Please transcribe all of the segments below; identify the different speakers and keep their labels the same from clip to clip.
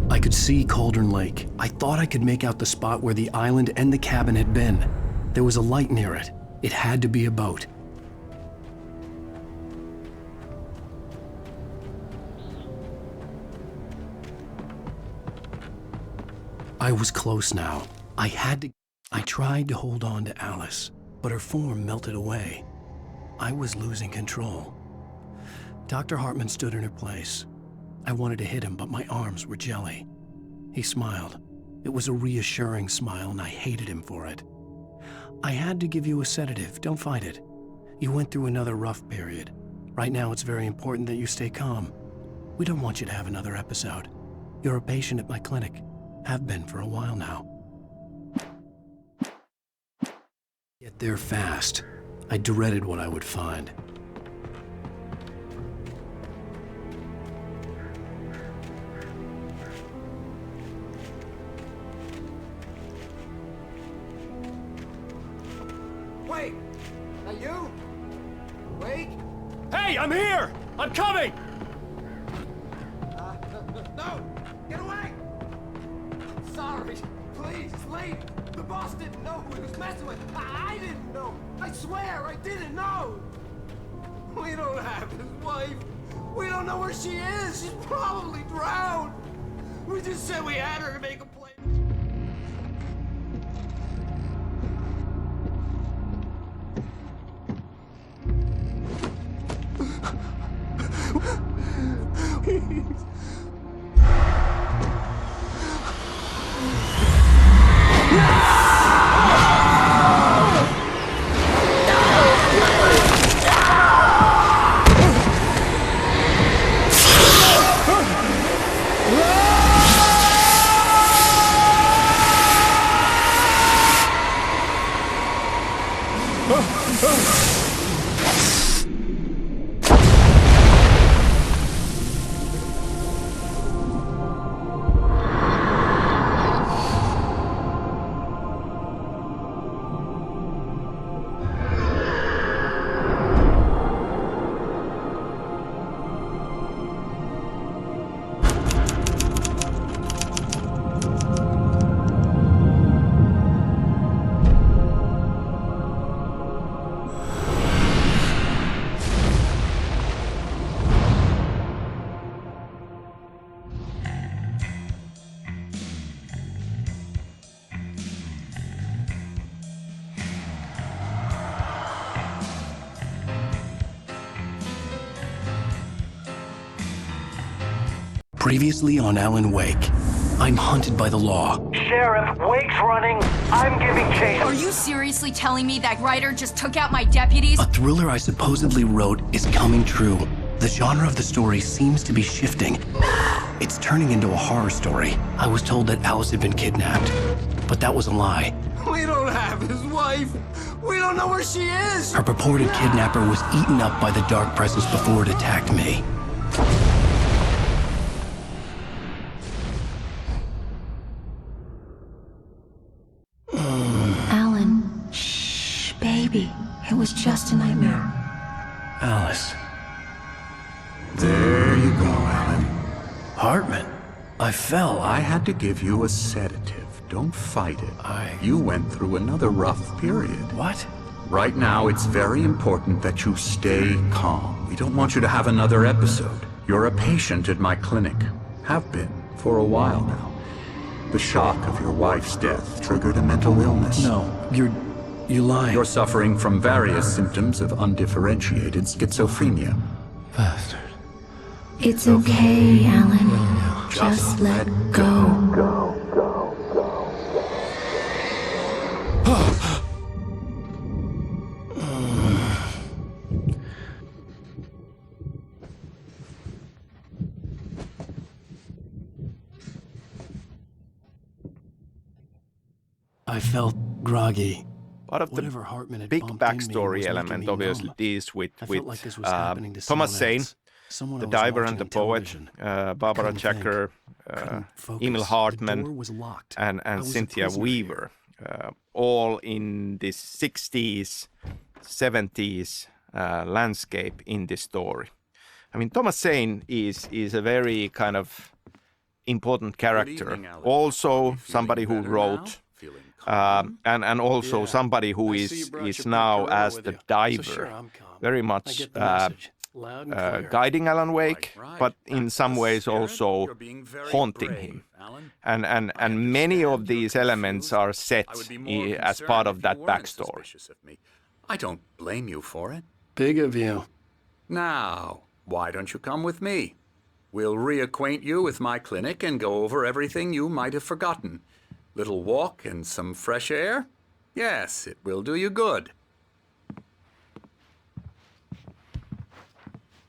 Speaker 1: I could see Cauldron Lake. I thought I could make out the spot where the island and the cabin had been. There was a light near it. It had to be a boat. I was close now. I tried to hold on to Alice, but her form melted away. I was losing control. Dr. Hartman stood in her place. I wanted to hit him, but my arms were jelly. He smiled. It was a reassuring smile, and I hated him for it. I had to give you a sedative. Don't fight it. You went through another rough period. Right now, it's very important that you stay calm. We don't want you to have another episode. You're a patient at my clinic. Have been for a while now. Get there fast. I dreaded what I would find.
Speaker 2: Wait! Are you? Wait!
Speaker 3: Hey, I'm here! I'm coming!
Speaker 2: No! Get away! Sorry. Please, it's late. The boss didn't know who he was messing with. I didn't know. I swear, I didn't know. We don't have his wife. We don't know where she is. She's probably drowned. We just said we had her to make a play.
Speaker 1: Previously on Alan Wake, I'm hunted by the law.
Speaker 4: Sheriff, Wake's running. I'm giving chase.
Speaker 5: Are you seriously telling me that writer just took out my deputies?
Speaker 1: A thriller I supposedly wrote is coming true. The genre of the story seems to be shifting. It's turning into a horror story. I was told that Alice had been kidnapped, but that was a lie.
Speaker 2: We don't have his wife. We don't know where she is.
Speaker 1: Her purported kidnapper was eaten up by the dark presence before it attacked me.
Speaker 6: Alan, shh, baby. It was just a nightmare.
Speaker 1: Alice.
Speaker 7: There you go, Alan.
Speaker 1: Hartman. I fell.
Speaker 7: I had to give you a sedative. Don't fight it. You went through another rough period.
Speaker 1: What?
Speaker 7: Right now, it's very important that you stay calm. We don't want you to have another episode. You're a patient at my clinic. Have been for a while now. The shock of your wife's death triggered a mental illness.
Speaker 1: No, you're lying.
Speaker 7: You're suffering from various symptoms of undifferentiated schizophrenia.
Speaker 1: Bastard.
Speaker 6: It's okay, Alan. Just let go.
Speaker 1: I felt groggy.
Speaker 3: Part of
Speaker 1: Whatever
Speaker 3: the
Speaker 1: Hartman had
Speaker 3: big
Speaker 1: bumped into me
Speaker 3: backstory
Speaker 1: was
Speaker 3: element
Speaker 1: making me
Speaker 3: obviously
Speaker 1: numb.
Speaker 3: deals with
Speaker 1: I felt like this was happening to someone
Speaker 3: Thomas Zane,
Speaker 1: else. Someone
Speaker 3: the
Speaker 1: I was
Speaker 3: diver and
Speaker 1: watching
Speaker 3: the
Speaker 1: on
Speaker 3: poet,
Speaker 1: television.
Speaker 3: Barbara
Speaker 1: Couldn't think.
Speaker 3: Checker,
Speaker 1: Couldn't focus.
Speaker 3: Emil
Speaker 1: The door
Speaker 3: Hartman,
Speaker 1: was locked.
Speaker 3: and
Speaker 1: I was a
Speaker 3: Cynthia
Speaker 1: prisoner
Speaker 3: Weaver, all in this 60s, 70s landscape in this story. I mean, Thomas Zane is a very kind of important character.
Speaker 7: evening, Alan.
Speaker 3: Also, somebody who
Speaker 7: better
Speaker 3: wrote.
Speaker 7: now? Feeling calm?
Speaker 3: And also somebody who is now as the diver, very much guiding Alan Wake,
Speaker 7: Right.
Speaker 3: but in some ways
Speaker 7: Scared?
Speaker 3: also
Speaker 7: You're being very
Speaker 3: haunting
Speaker 7: brave,
Speaker 3: him.
Speaker 7: Alan.
Speaker 3: And many of
Speaker 7: understand
Speaker 3: these
Speaker 7: you're
Speaker 3: elements
Speaker 7: confused.
Speaker 3: are set
Speaker 7: I would be more
Speaker 3: as
Speaker 7: concerned
Speaker 3: part
Speaker 7: if
Speaker 3: of
Speaker 7: you
Speaker 3: that
Speaker 7: weren't
Speaker 3: backstory.
Speaker 7: suspicious of me. I don't blame you for it.
Speaker 1: Big of you.
Speaker 7: Now, why don't you come with me? We'll reacquaint you with my clinic and go over everything you might have forgotten. Little walk and some fresh air? Yes, it will do you good.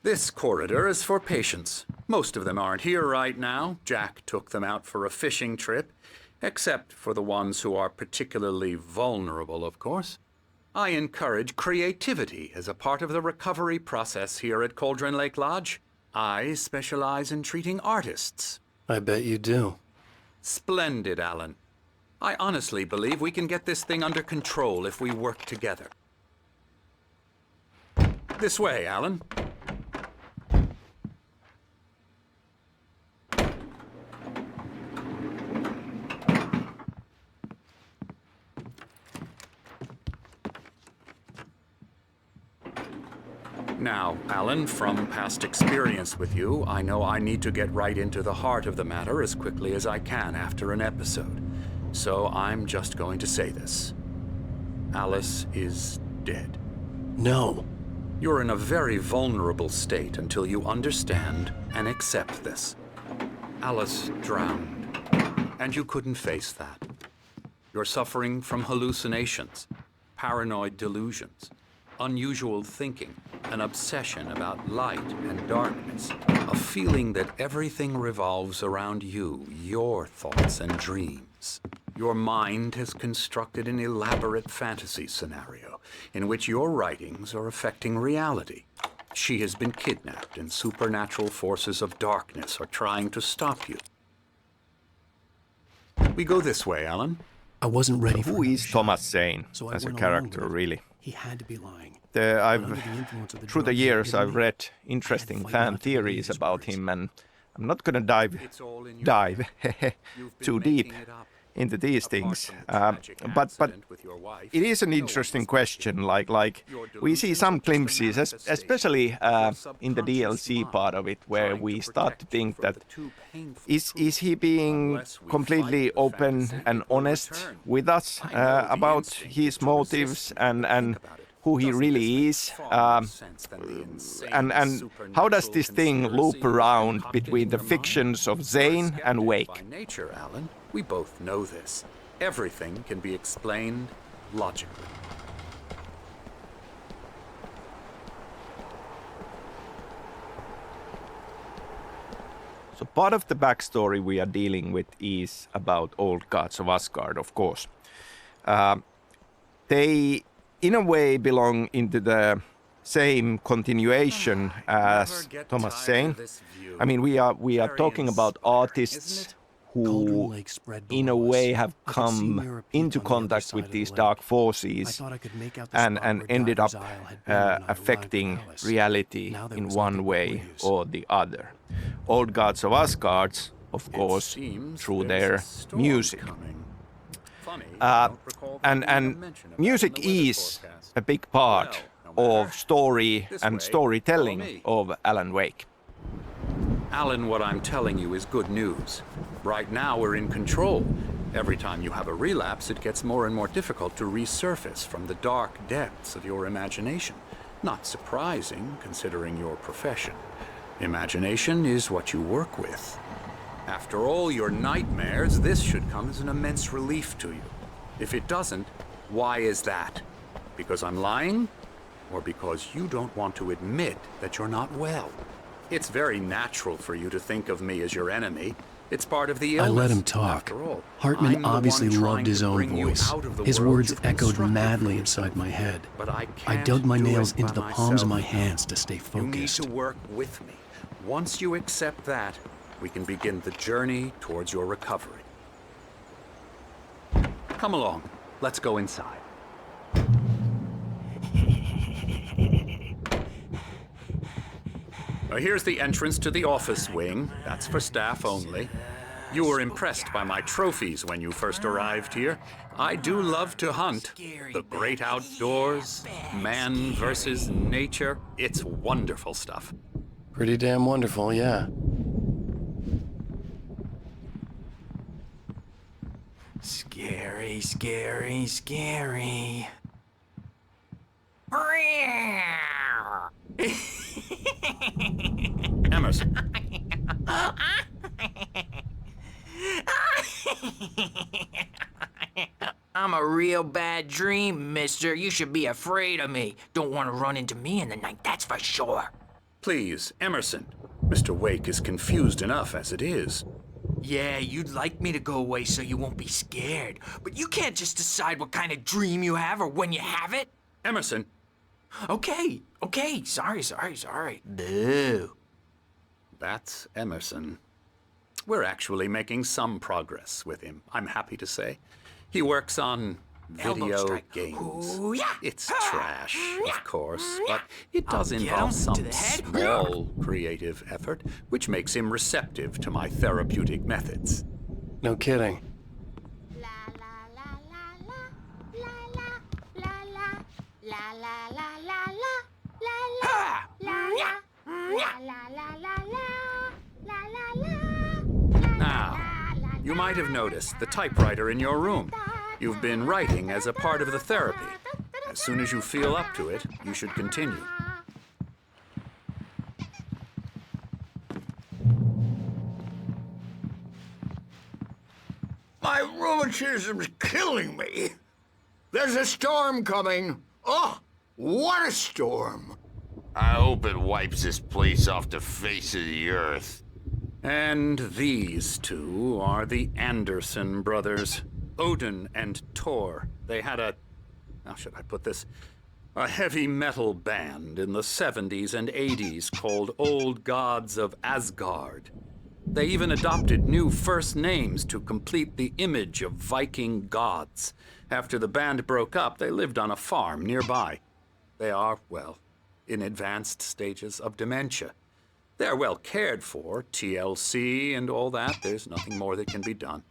Speaker 7: This corridor is for patients. Most of them aren't here right now. Jack took them out for a fishing trip, except for the ones who are particularly vulnerable, of course. I encourage creativity as a part of the recovery process here at Cauldron Lake Lodge. I specialize in treating artists.
Speaker 1: I bet you do.
Speaker 7: Splendid, Alan. I honestly believe we can get this thing under control if we work together. This way, Alan. Now, Alan, from past experience with you, I know I need to get right into the heart of the matter as quickly as I can after an episode. So I'm just going to say this. Alice is dead.
Speaker 1: No.
Speaker 7: You're in a very vulnerable state until you understand and accept this. Alice drowned, and you couldn't face that. You're suffering from hallucinations, paranoid delusions, unusual thinking, an obsession about light and darkness, a feeling that everything revolves around you, your thoughts and dreams. Your mind has constructed an elaborate fantasy scenario in which your writings are affecting reality. She has been kidnapped and supernatural forces of darkness are trying to stop you. We go this way, Alan.
Speaker 1: I wasn't ready for
Speaker 3: Who is
Speaker 1: another
Speaker 3: Thomas
Speaker 1: shock,
Speaker 3: Zane
Speaker 1: so I
Speaker 3: as a
Speaker 1: went along
Speaker 3: character,
Speaker 1: with it.
Speaker 3: really?
Speaker 1: He had to be lying.
Speaker 3: I've
Speaker 1: Under the influence of the
Speaker 3: through the
Speaker 1: drugs he had
Speaker 3: years
Speaker 1: given
Speaker 3: I've
Speaker 1: me,
Speaker 3: read interesting
Speaker 1: fight
Speaker 3: fan
Speaker 1: not to believe
Speaker 3: theories
Speaker 1: his
Speaker 3: about
Speaker 1: words.
Speaker 3: him, and I'm not going to dive
Speaker 7: You've
Speaker 3: too
Speaker 7: been
Speaker 3: deep
Speaker 7: making it up.
Speaker 3: into these
Speaker 7: Apart
Speaker 3: things.
Speaker 7: from the tragic
Speaker 3: But
Speaker 7: accident with your wife,
Speaker 3: it is an
Speaker 7: no one
Speaker 3: interesting
Speaker 7: was
Speaker 3: question. Like
Speaker 7: Your
Speaker 3: we see
Speaker 7: delusions
Speaker 3: some
Speaker 7: are just a
Speaker 3: glimpses,
Speaker 7: manifestation
Speaker 3: especially
Speaker 7: of your
Speaker 3: in the
Speaker 7: subconscious
Speaker 3: DLC
Speaker 7: mind
Speaker 3: part of it, where
Speaker 7: trying
Speaker 3: we
Speaker 7: to
Speaker 3: start to
Speaker 7: protect you
Speaker 3: think
Speaker 7: from
Speaker 3: that
Speaker 7: the too painful
Speaker 3: is
Speaker 7: truth.
Speaker 3: he being
Speaker 7: Unless we
Speaker 3: completely
Speaker 7: fight the
Speaker 3: open
Speaker 7: fantasy,
Speaker 3: and
Speaker 7: it will
Speaker 3: honest
Speaker 7: return.
Speaker 3: with us
Speaker 7: I know the
Speaker 3: about
Speaker 7: instinct
Speaker 3: his
Speaker 7: is to
Speaker 3: motives
Speaker 7: resist
Speaker 3: and
Speaker 7: think about it.
Speaker 3: who he really is, and how does this thing loop around between the fictions of Zane and Wake?
Speaker 7: By nature, Alan, we both know this. Everything can be explained logically.
Speaker 3: So part of the backstory we are dealing with is about old gods of Asgard, of course. They, in a way, belong into the same continuation as Thomas Zane. I mean, we are talking about artists who, in a way, have come into contact with these dark forces and ended up affecting reality in one way or the other. Old gods of Asgard, of course, through their music. And music is a big part of story and storytelling of Alan Wake.
Speaker 7: Alan, what I'm telling you is good news. Right now we're in control. Every time you have a relapse, it gets more and more difficult to resurface from the dark depths of your imagination. Not surprising, considering your profession. Imagination is what you work with. After all your nightmares, this should come as an immense relief to you. If it doesn't, why is that? Because I'm lying? Or because you don't want to admit that you're not well? It's very natural for you to think of me as your enemy. It's part of the illness.
Speaker 1: I let him talk.
Speaker 7: After all,
Speaker 1: Hartman
Speaker 7: I'm
Speaker 1: obviously
Speaker 7: the one
Speaker 1: loved
Speaker 7: trying
Speaker 1: his
Speaker 7: to
Speaker 1: own
Speaker 7: bring you
Speaker 1: voice.
Speaker 7: out of the
Speaker 1: His
Speaker 7: world
Speaker 1: words
Speaker 7: you've
Speaker 1: echoed
Speaker 7: constructed
Speaker 1: madly
Speaker 7: for
Speaker 1: inside my head.
Speaker 7: But I
Speaker 1: I
Speaker 7: can't
Speaker 1: dug my
Speaker 7: do
Speaker 1: nails
Speaker 7: it
Speaker 1: into
Speaker 7: by
Speaker 1: the palms of my
Speaker 7: myself.
Speaker 1: hands to stay
Speaker 7: You need
Speaker 1: focused.
Speaker 7: to work with me. Once you accept that, we can begin the journey towards your recovery. Come along. Let's go inside. Here's the entrance to the office wing. That's for staff only. You were impressed by my trophies when you first arrived here. I do love to hunt. The great outdoors, man versus nature. It's wonderful stuff.
Speaker 1: Pretty damn wonderful, yeah.
Speaker 2: Scary, scary, scary.
Speaker 7: Emerson.
Speaker 2: I'm a real bad dream, mister. You should be afraid of me. Don't want to run into me in the night, that's for sure.
Speaker 7: Please, Emerson. Mr. Wake is confused enough as it is.
Speaker 2: Yeah, you'd like me to go away so you won't be scared. But you can't just decide what kind of dream you have or when you have it.
Speaker 7: Emerson.
Speaker 2: Okay. Sorry. Boo.
Speaker 7: That's Emerson. We're actually making some progress with him, I'm happy to say. He works on
Speaker 2: Elbow
Speaker 7: video
Speaker 2: strike.
Speaker 7: games.
Speaker 2: Ooh, yeah.
Speaker 7: It's trash, of course, but it does
Speaker 2: I'll get
Speaker 7: involve
Speaker 2: him to
Speaker 7: some
Speaker 2: the head.
Speaker 7: small creative effort, which makes him receptive to my therapeutic methods.
Speaker 1: No kidding.
Speaker 7: Now, you might have noticed the typewriter in your room. You've been writing as a part of the therapy. As soon as you feel up to it, you should continue.
Speaker 8: My rheumatism's killing me. There's a storm coming. Oh, what a storm.
Speaker 9: I hope it wipes this place off the face of the earth.
Speaker 7: And these two are the Anderson brothers, Odin and Thor. They had how should I put this? A heavy metal band in the 70s and 80s called Old Gods of Asgard. They even adopted new first names to complete the image of Viking gods. After the band broke up, they lived on a farm nearby. They are, well, in advanced stages of dementia. They're well cared for, TLC and all that. There's nothing more that can be done.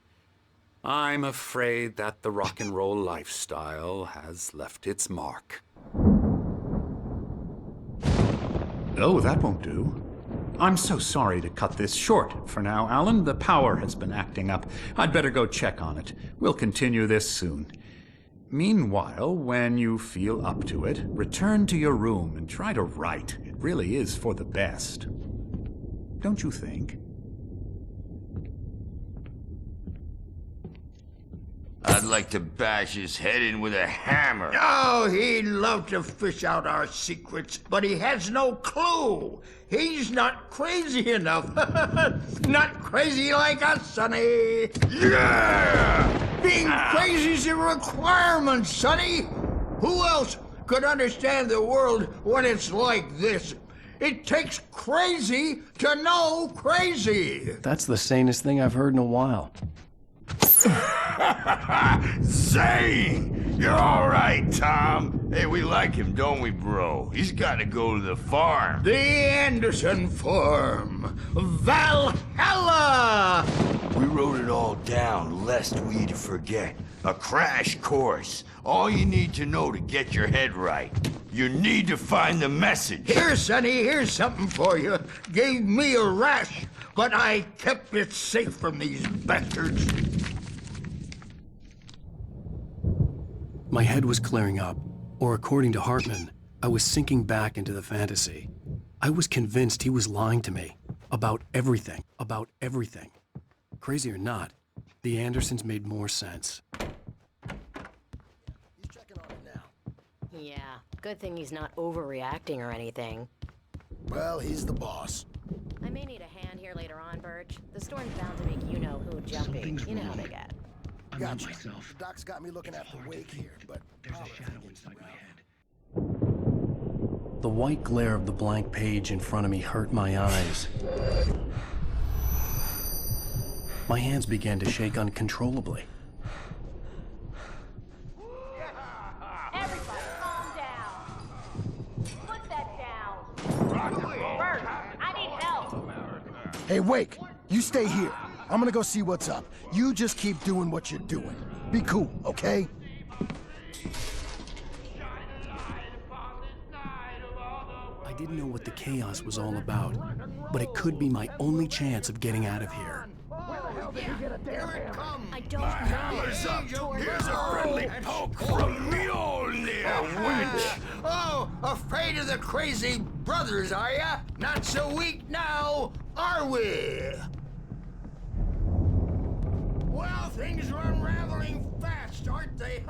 Speaker 7: I'm afraid that the rock and roll lifestyle has left its mark.
Speaker 10: Oh, that won't do. I'm so sorry to cut this short for now, Alan. The power has been acting up. I'd better go check on it. We'll continue this soon. Meanwhile, when you feel up to it, return to your room and try to write. It really is for the best. Don't you think?
Speaker 9: I'd like to bash his head in with a hammer.
Speaker 8: Oh, he'd love to fish out our secrets, but he has no clue. He's not crazy enough. Not crazy like us, Sonny.
Speaker 9: Yeah!
Speaker 8: Being crazy's a requirement, Sonny. Who else could understand the world when it's like this? It takes crazy to know crazy.
Speaker 1: That's the sanest thing I've heard in a while.
Speaker 9: Zane! You're all right, Tom. Hey, we like him, don't we, bro? He's got to go to the farm.
Speaker 8: The Anderson Farm. Valhalla!
Speaker 9: We wrote it all down, lest we'd forget. A crash course. All you need to know to get your head right. You need to find the message.
Speaker 8: Here, Sonny, here's something for you. Gave me a rash, but I kept it safe from these bastards.
Speaker 1: My head was clearing up, or according to Hartman, I was sinking back into the fantasy. I was convinced he was lying to me about everything, Crazy or not, the Andersons made more sense.
Speaker 11: He's checking on it now. Yeah, good thing he's not overreacting or anything.
Speaker 2: Well, he's the boss.
Speaker 11: I may need a hand here later on, Birch. The storm's bound to make you-know-who jumpy. You know how they get.
Speaker 2: Gotcha. The doc's got me looking at the wake here, but
Speaker 1: there's a shadow inside my head. The white glare of the blank page in front of me hurt my eyes. My hands began to shake uncontrollably.
Speaker 11: Everybody, calm down. Put that down. Birch, I need help.
Speaker 2: Hey, Wake, you stay here. I'm gonna go see what's up. You just keep doing what you're doing. Be cool, okay?
Speaker 1: I didn't know what the chaos was all about, but it could be my only chance of getting out of here.
Speaker 8: Here it comes.
Speaker 11: I don't know.
Speaker 9: Hammer's up. Here's a friendly poke from Mjolnir, witch.
Speaker 8: Oh, afraid of the crazy brothers, are ya? Not so weak now, are we? Well, things are unraveling fast, aren't they?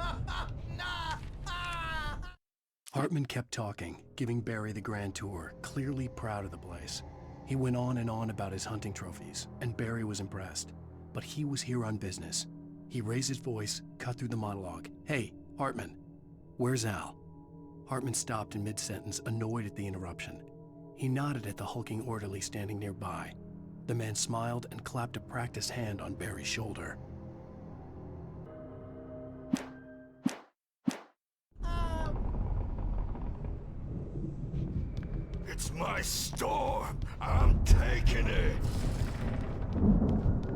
Speaker 1: Hartman kept talking, giving Barry the grand tour, clearly proud of the place. He went on and on about his hunting trophies, and Barry was impressed. But he was here on business. He raised his voice, cut through the monologue. Hey, Hartman, where's Al? Hartman stopped in mid-sentence, annoyed at the interruption. He nodded at the hulking orderly standing nearby. The man smiled and clapped a practiced hand on Barry's shoulder.
Speaker 9: It's my storm. I'm taking it.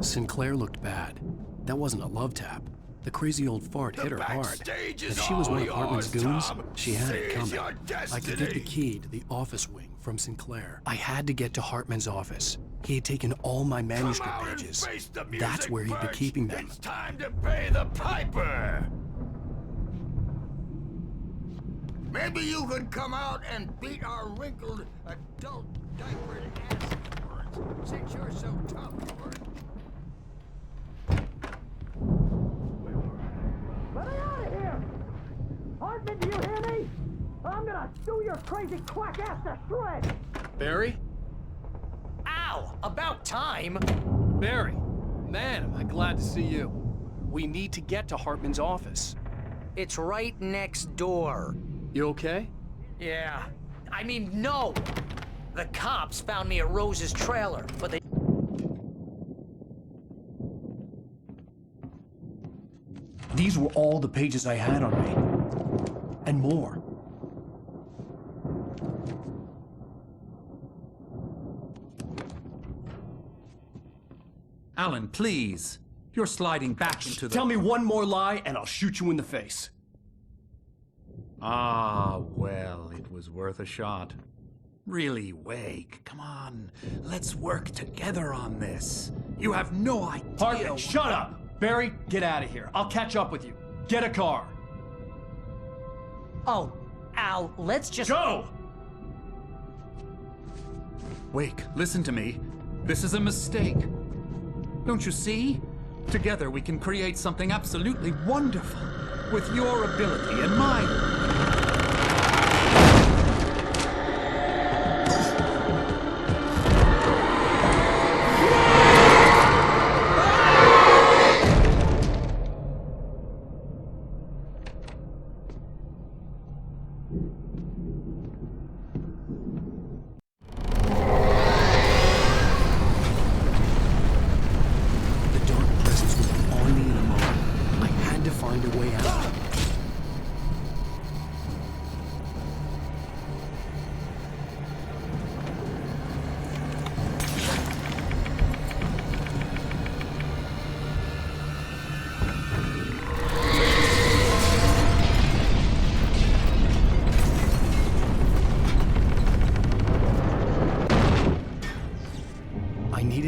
Speaker 1: Sinclair looked bad. That wasn't a love tap. The crazy old fart hit her hard. If she was one of Hartman's goons, she had it coming. I could get the key to the office wing from Sinclair. I had to get to Hartman's office. He had taken all my manuscript pages. That's where he'd be keeping them.
Speaker 9: It's time to pay the piper.
Speaker 8: Maybe you could come out and beat our wrinkled adult diapered ass words, since you're so tough, Bert.
Speaker 4: Let me out of here! Hartman, do you hear me? I'm gonna sue your crazy quack ass to shreds!
Speaker 12: Barry?
Speaker 13: Ow! About time!
Speaker 12: Barry, man, am I glad to see you. We need to get to Hartman's office.
Speaker 13: It's right next door.
Speaker 12: You okay?
Speaker 13: Yeah. I mean, no! The cops found me at Rose's trailer, but they...
Speaker 1: These were all the pages I had on me. And more.
Speaker 10: Alan, please. You're sliding back into the...
Speaker 1: Tell me one more lie and I'll shoot you in the face.
Speaker 10: Ah, well, it was worth a shot. Really, Wake, come on. Let's work together on this. You have no idea...
Speaker 1: Hartman, shut up! Barry, get out of here. I'll catch up with you. Get a car.
Speaker 13: Oh, Al, let's just...
Speaker 10: Go! Wake, listen to me. This is a mistake. Don't you see? Together we can create something absolutely wonderful. With your ability and mine.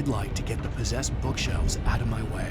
Speaker 1: Light to get the possessed bookshelves out of my way.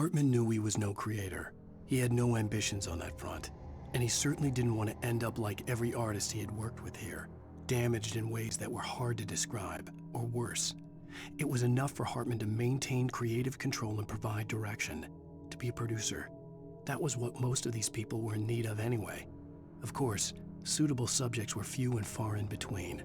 Speaker 1: Hartman knew he was no creator. He had no ambitions on that front. And he certainly didn't want to end up like every artist he had worked with here, damaged in ways that were hard to describe, or worse. It was enough for Hartman to maintain creative control and provide direction, to be a producer. That was what most of these people were in need of anyway. Of course, suitable subjects were few and far in between.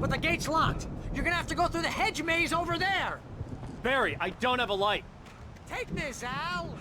Speaker 13: But the gate's locked. You're gonna have to go through the hedge maze over there.
Speaker 12: Barry, I don't have a light.
Speaker 13: Take this, Al.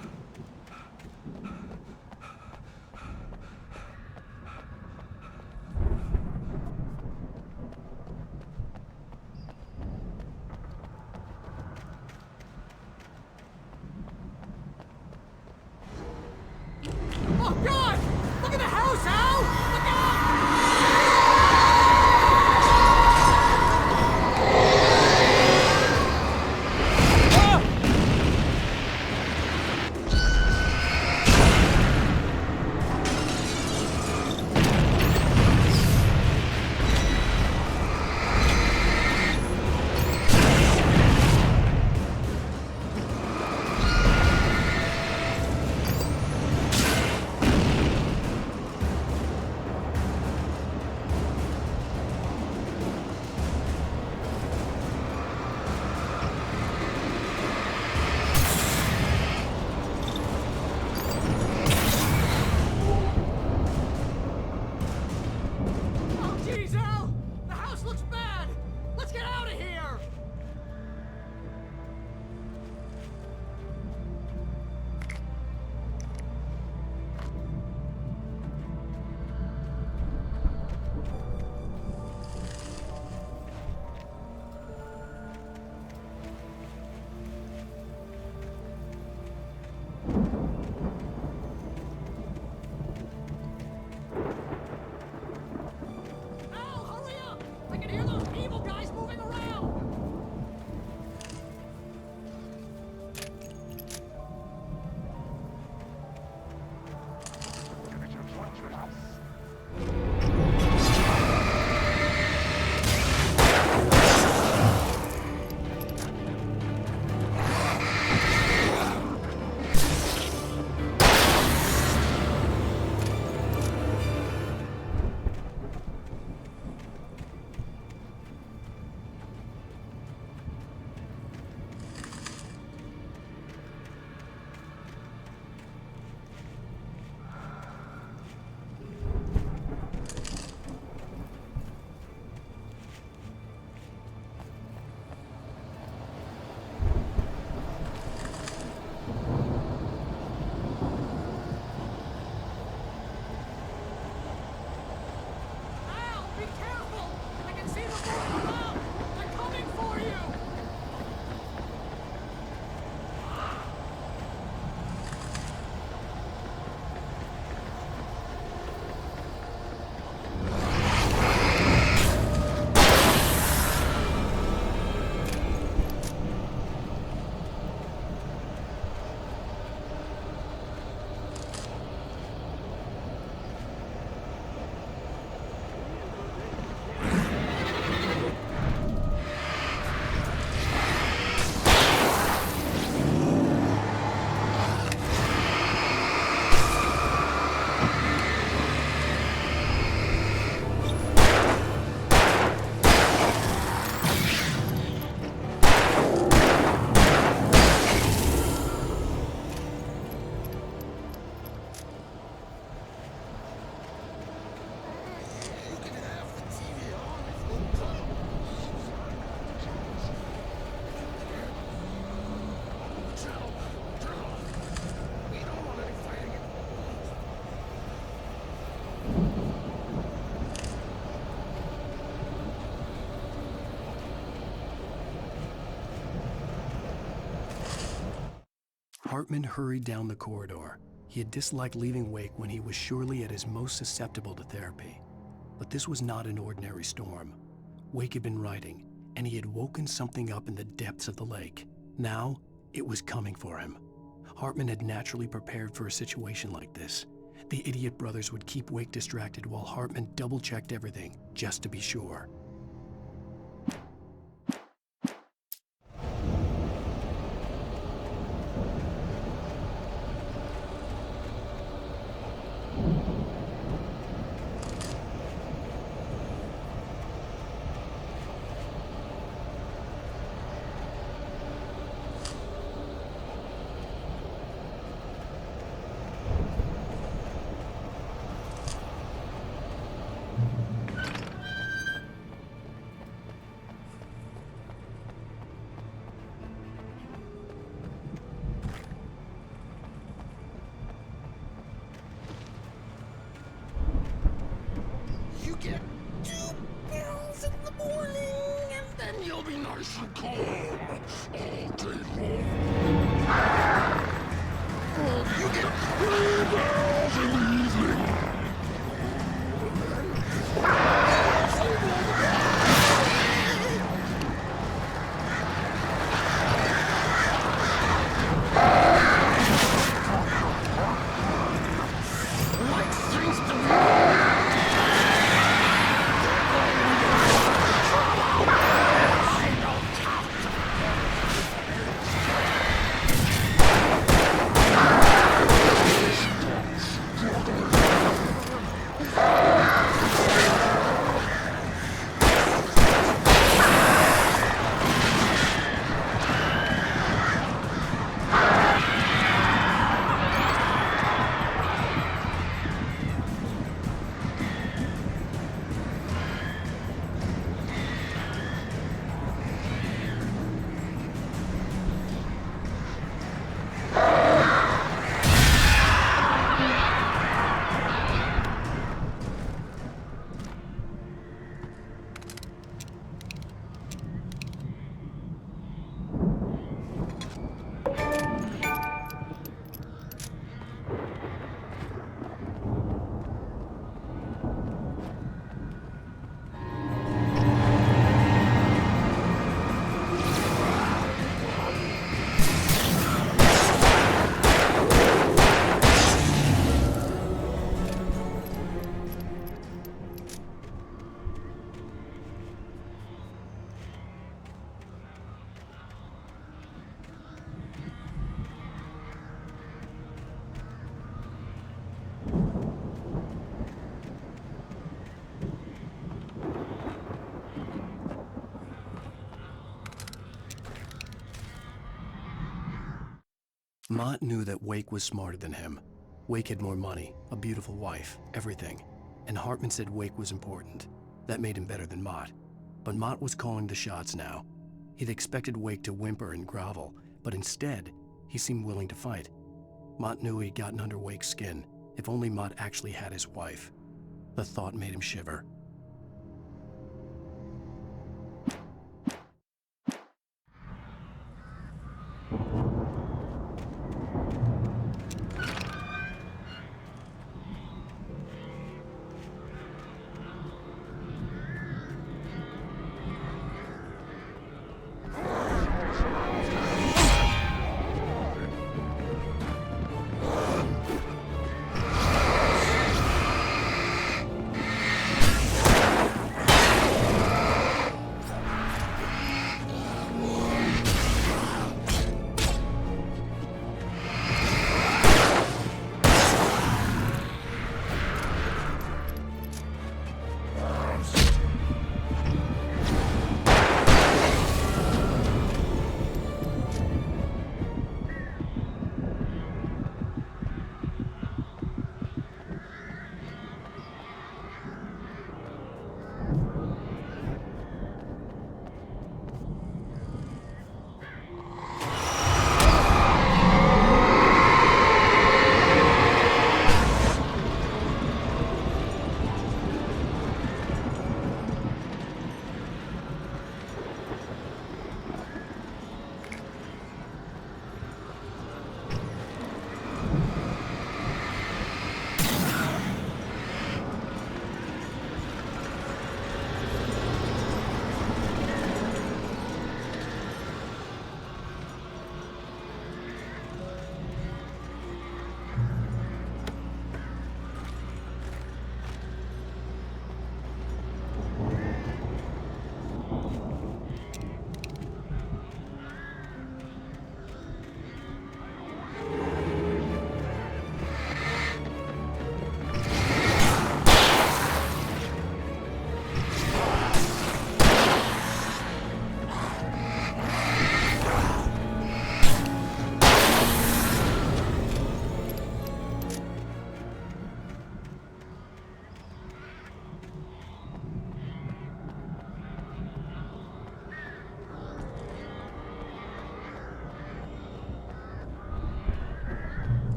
Speaker 1: Hartman hurried down the corridor. He had disliked leaving Wake when he was surely at his most susceptible to therapy. But this was not an ordinary storm. Wake had been writing, and he had woken something up in the depths of the lake. Now, it was coming for him. Hartman had naturally prepared for a situation like this. The idiot brothers would keep Wake distracted while Hartman double-checked everything, just to be sure.
Speaker 8: You get 2 pills in the morning, and then you'll be nice and calm all day long. You get 3 pills in the evening. Like things to me.
Speaker 1: Mott knew that Wake was smarter than him. Wake had more money, a beautiful wife, everything. And Hartman said Wake was important. That made him better than Mott. But Mott was calling the shots now. He'd expected Wake to whimper and grovel, but instead, he seemed willing to fight. Mott knew he'd gotten under Wake's skin. If only Mott actually had his wife. The thought made him shiver.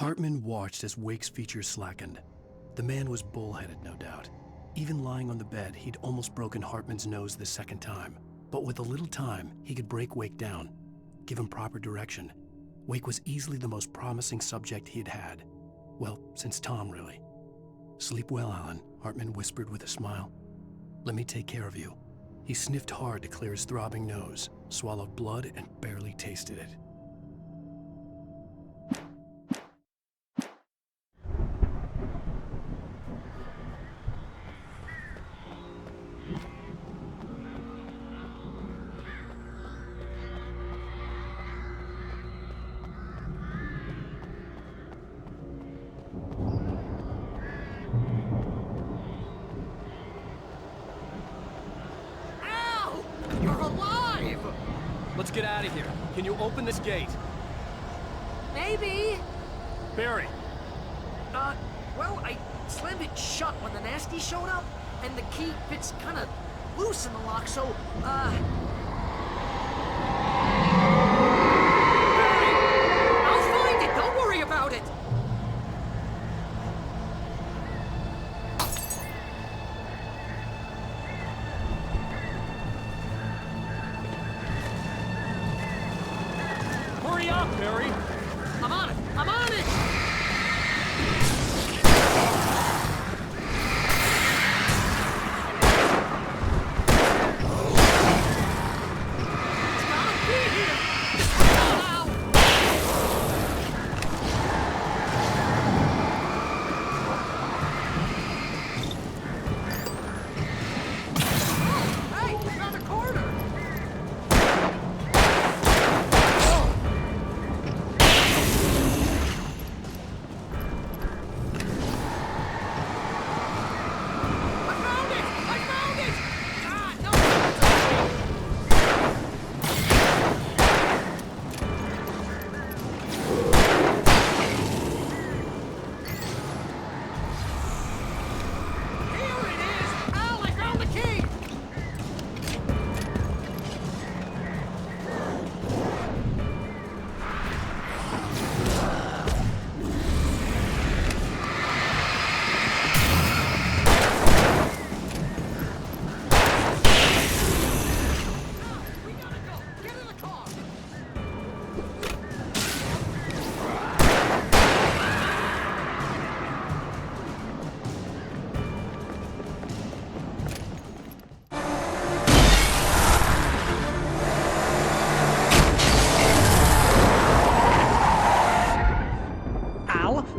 Speaker 1: Hartman watched as Wake's features slackened. The man was bullheaded, no doubt. Even lying on the bed, he'd almost broken Hartman's nose the second time. But with a little time, he could break Wake down, give him proper direction. Wake was easily the most promising subject he'd had. Well, since Tom, really. "Sleep well, Alan," Hartman whispered with a smile. "Let me take care of you." He sniffed hard to clear his throbbing nose, swallowed blood, and barely tasted it.
Speaker 12: Let's get out of here. Can you open this gate?
Speaker 13: Maybe.
Speaker 12: Barry.
Speaker 13: Well, I slammed it shut when the nasty showed up, and the key fits kind of loose in the lock, so, Barry, I'll find it. Don't worry about it.
Speaker 12: Hurry up, Barry!
Speaker 13: I'm on it! I'm on it! It's gotta be here! Ow! Oh, hey, it's around the corner!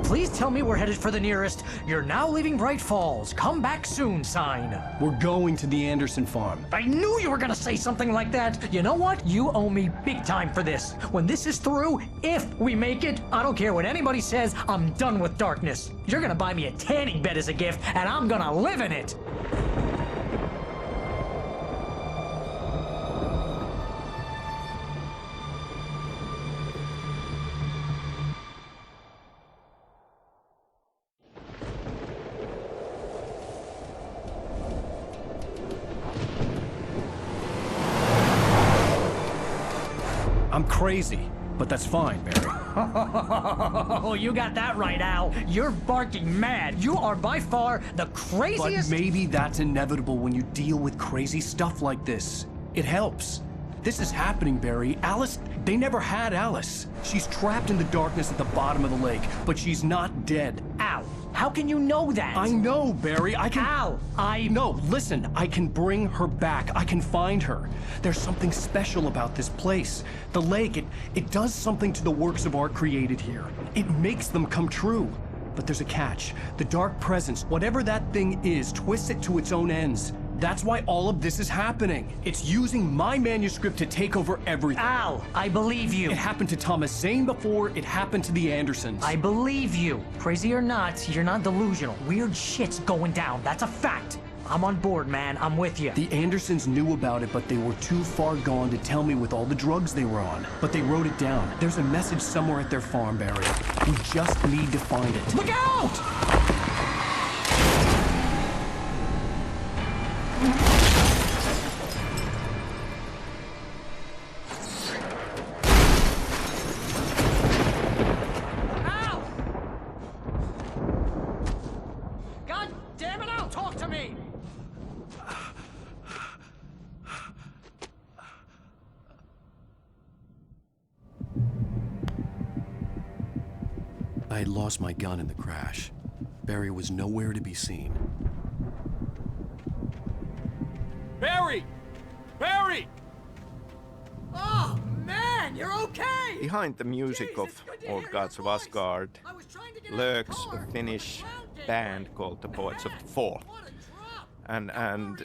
Speaker 13: Please tell me we're headed for the nearest "You're now leaving Bright Falls. Come back soon" sign.
Speaker 1: We're going to the Anderson farm.
Speaker 13: I knew you were gonna say something like that. You know what? You owe me big time for this. When this is through, if we make it, I don't care what anybody says, I'm done with darkness. You're gonna buy me a tanning bed as a gift, and I'm gonna live in it.
Speaker 1: I'm crazy, but that's fine, Barry.
Speaker 13: Oh, you got that right, Al. You're barking mad. You are by far the craziest—
Speaker 1: But maybe that's inevitable when you deal with crazy stuff like this. It helps. This is happening, Barry. Alice, they never had Alice. She's trapped in the darkness at the bottom of the lake, but she's not dead.
Speaker 13: Al, how can you know that?
Speaker 1: I know, Barry. I can—
Speaker 13: Al,
Speaker 1: No, listen. I can bring her back. I can find her. There's something special about this place. The lake, it does something to the works of art created here. It makes them come true. But there's a catch. The dark presence, whatever that thing is, twists it to its own ends. That's why all of this is happening. It's using my manuscript to take over everything.
Speaker 13: Al, I believe you.
Speaker 1: It happened to Thomas Zane before, it happened to the Andersons.
Speaker 13: I believe you. Crazy or not, you're not delusional. Weird shit's going down. That's a fact. I'm on board, man. I'm with you.
Speaker 1: The Andersons knew about it, but they were too far gone to tell me with all the drugs they were on. But they wrote it down. There's a message somewhere at their farm, Barry. We just need to find it.
Speaker 13: Look out! damn it, I'll talk to me!
Speaker 1: I had lost my gun in the crash. Barry was nowhere to be seen.
Speaker 12: Barry! Barry!
Speaker 13: Oh, man, you're okay!
Speaker 3: Behind the music of Old Gods of Asgard lurks a Finnish band called the Poets of the Fall. And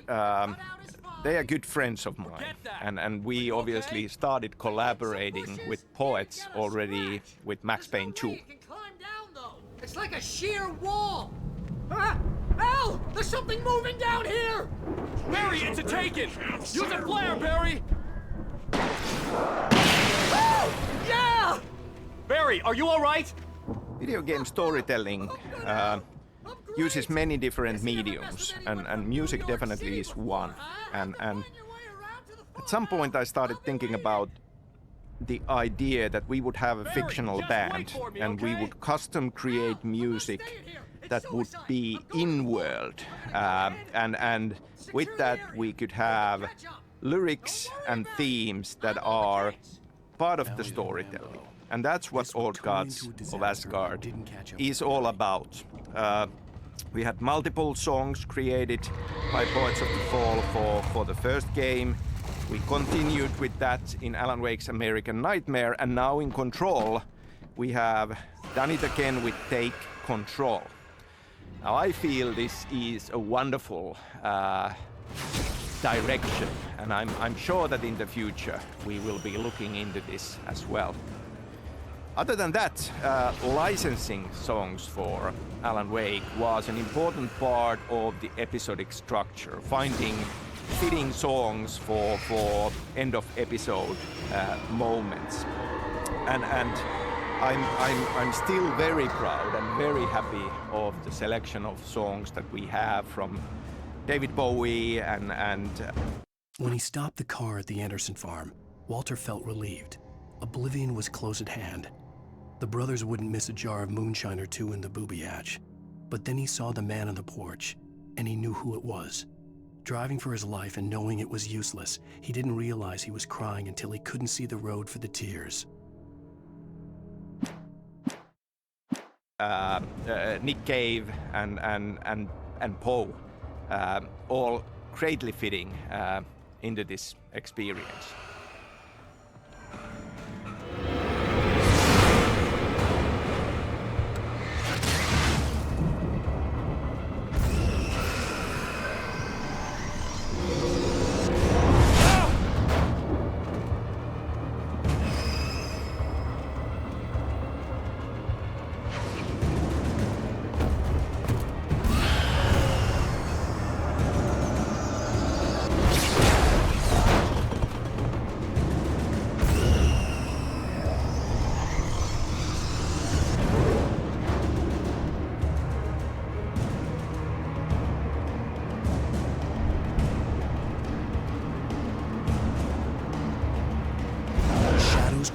Speaker 3: they are good friends of mine. And we obviously started collaborating with Poets already with Max Payne 2.
Speaker 13: It's like a sheer wall! Ah! Al! There's something moving down here!
Speaker 12: Barry, it's a Taken! Use a flare, Barry!
Speaker 13: Oh! Yeah!
Speaker 12: Barry, are you alright?
Speaker 3: Video game storytelling uses many different mediums, and music definitely is one. And at some point I started thinking about the idea that we would have a fictional band and we would custom create music that would be in-world. And with that we could have lyrics and themes that are part of the storytelling. And that's what Old Gods of Asgard is all about. We had multiple songs created by Poets of the Fall for the first game. We continued with that in Alan Wake's American Nightmare, and now in Control, we have done it again with Take Control. Now I feel this is a wonderful direction, and I'm sure that in the future we will be looking into this as well. Other than that, licensing songs for Alan Wake was an important part of the episodic structure, finding fitting songs for end of episode moments, and I'm still very proud and very happy of the selection of songs that we have from David Bowie and.
Speaker 1: When he stopped the car at the Anderson farm, Walter felt relieved. Oblivion was close at hand. The brothers wouldn't miss a jar of moonshine or two in the booby hatch. But then he saw the man on the porch, and he knew who it was. Driving for his life and knowing it was useless, he didn't realize he was crying until he couldn't see the road for the tears.
Speaker 3: Nick Cave and Poe, all greatly fitting into this experience.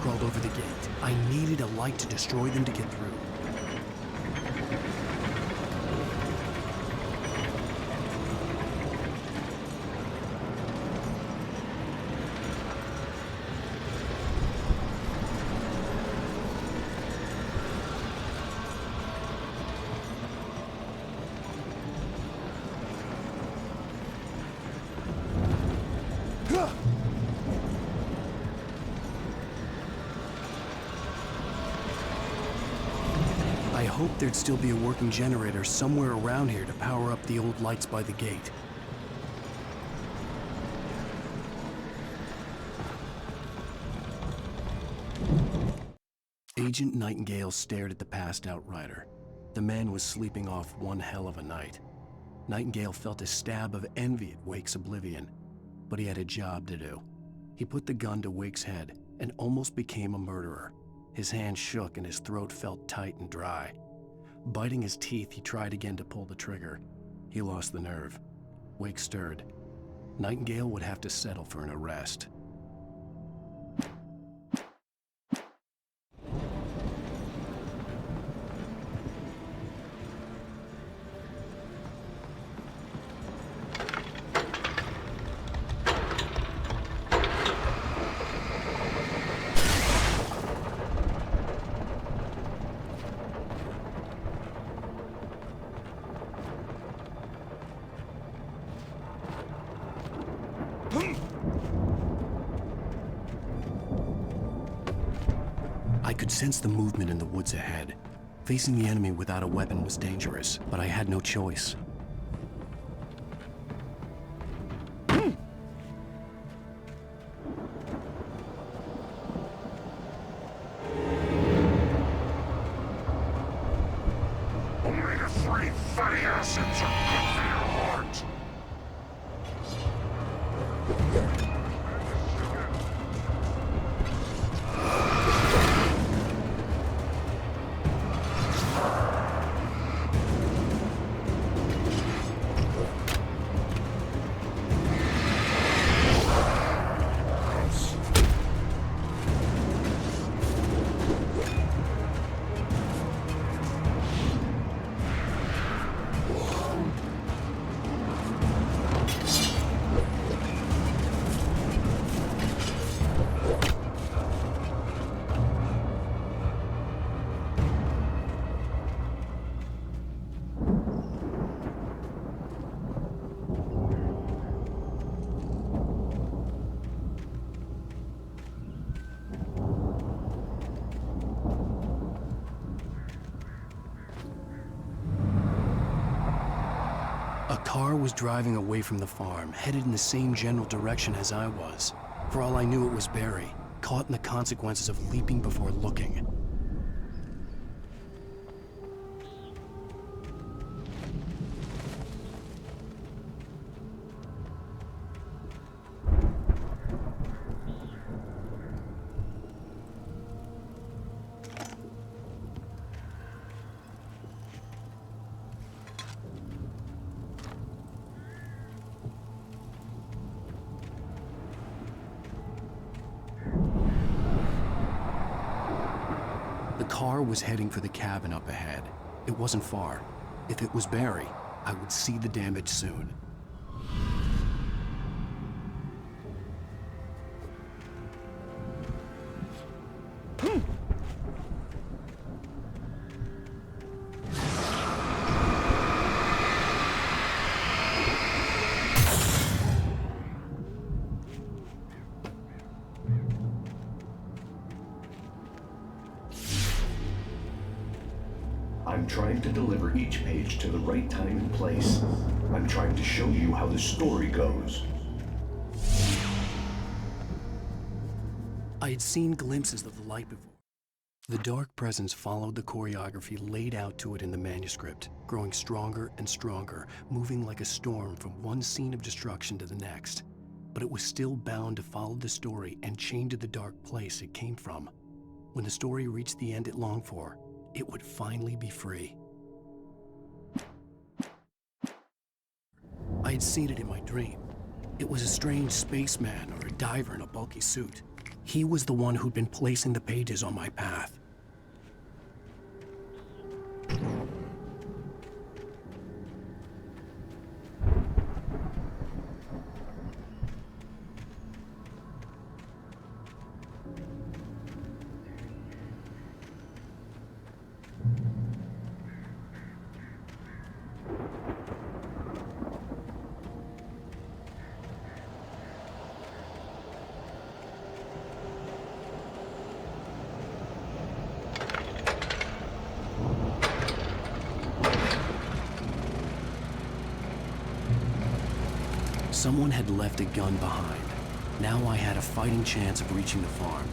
Speaker 1: Crawled over the gate. I needed a light to destroy them to get through. I hoped there'd still be a working generator somewhere around here to power up the old lights by the gate. Agent Nightingale stared at the passed-out rider. The man was sleeping off one hell of a night. Nightingale felt a stab of envy at Wake's oblivion, but he had a job to do. He put the gun to Wake's head and almost became a murderer. His hand shook and his throat felt tight and dry. Biting his teeth, he tried again to pull the trigger. He lost the nerve. Wake stirred. Nightingale would have to settle for an arrest. I could sense the movement in the woods ahead. Facing the enemy without a weapon was dangerous, but I had no choice.
Speaker 14: Omega-3 fatty acids are good for your heart.
Speaker 1: A car was driving away from the farm, headed in the same general direction as I was. For all I knew, it was Barry, caught in the consequences of leaping before looking. The car was heading for the cabin up ahead. It wasn't far. If it was Barry, I would see the damage soon.
Speaker 15: I'm trying to deliver each page to the right time and place. I'm trying to show you how the story goes.
Speaker 1: I had seen glimpses of the light before. The dark presence followed the choreography laid out to it in the manuscript, growing stronger and stronger, moving like a storm from one scene of destruction to the next. But it was still bound to follow the story and chained to the dark place it came from. When the story reached the end it longed for, it would finally be free. I had seen it in my dream. It was a strange spaceman or a diver in a bulky suit. He was the one who'd been placing the pages on my path. Someone had left a gun behind. Now I had a fighting chance of reaching the farm.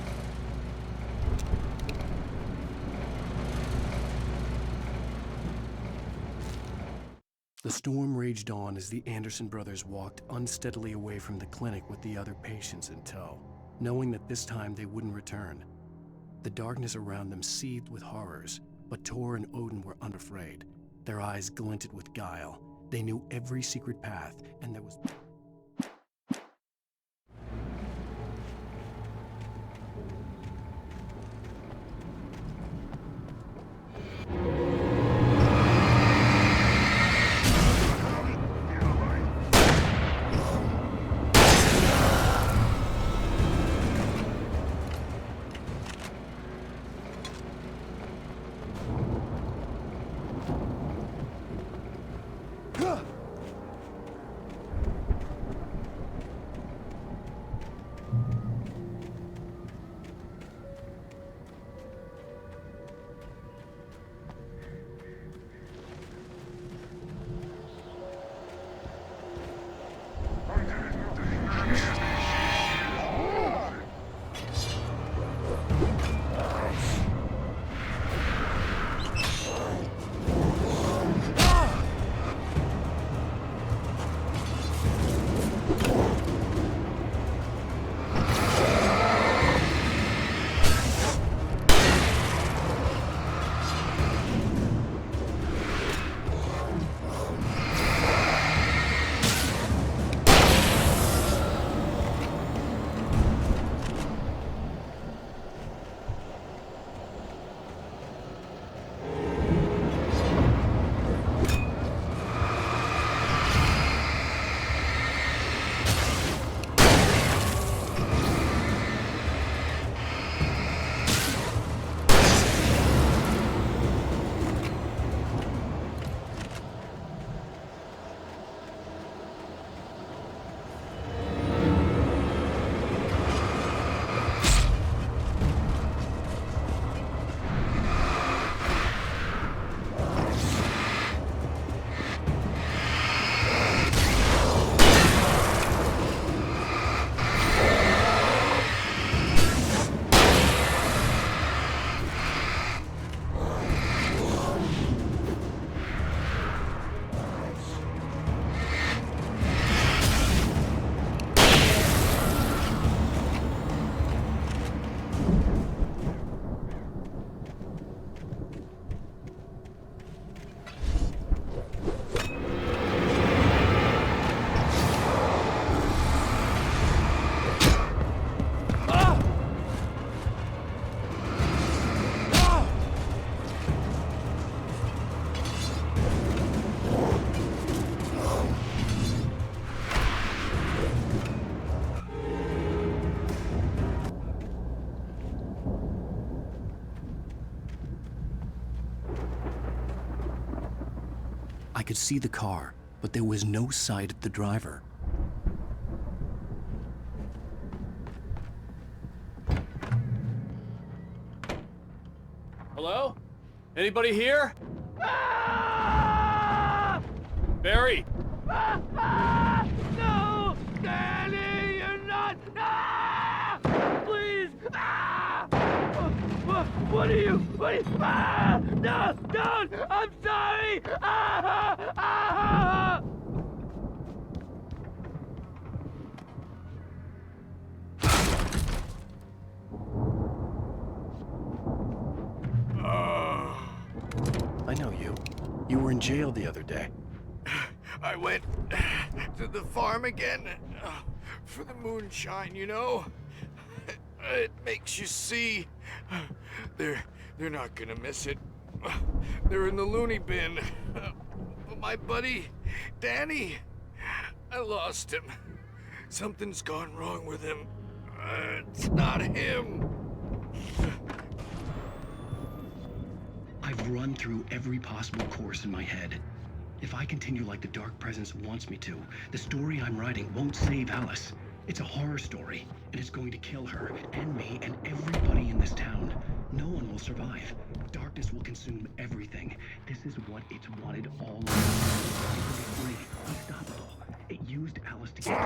Speaker 1: The storm raged on as the Anderson brothers walked unsteadily away from the clinic with the other patients in tow, knowing that this time they wouldn't return. The darkness around them seethed with horrors, but Tor and Odin were unafraid. Their eyes glinted with guile. They knew every secret path, and there was... could see the car, but there was no sight of the driver.
Speaker 12: Hello? Anybody here? Barry!
Speaker 4: No! Danny, you're not! Please! What are you? No! Don't! I'm sorry!
Speaker 1: I know you. You were in jail the other day.
Speaker 9: I went to the farm again for the moonshine, you know? It makes you see. They're not gonna miss it. They're in the loony bin. But my buddy, Danny, I lost him. Something's gone wrong with him. It's not him.
Speaker 1: I've run through every possible course in my head. If I continue like the Dark Presence wants me to, the story I'm writing won't save Alice. It's a horror story, and it's going to kill her, and me, and everybody in this town. No one will survive. Darkness will consume everything. This is what it's wanted all along. It will be free, unstoppable. It used Alice to get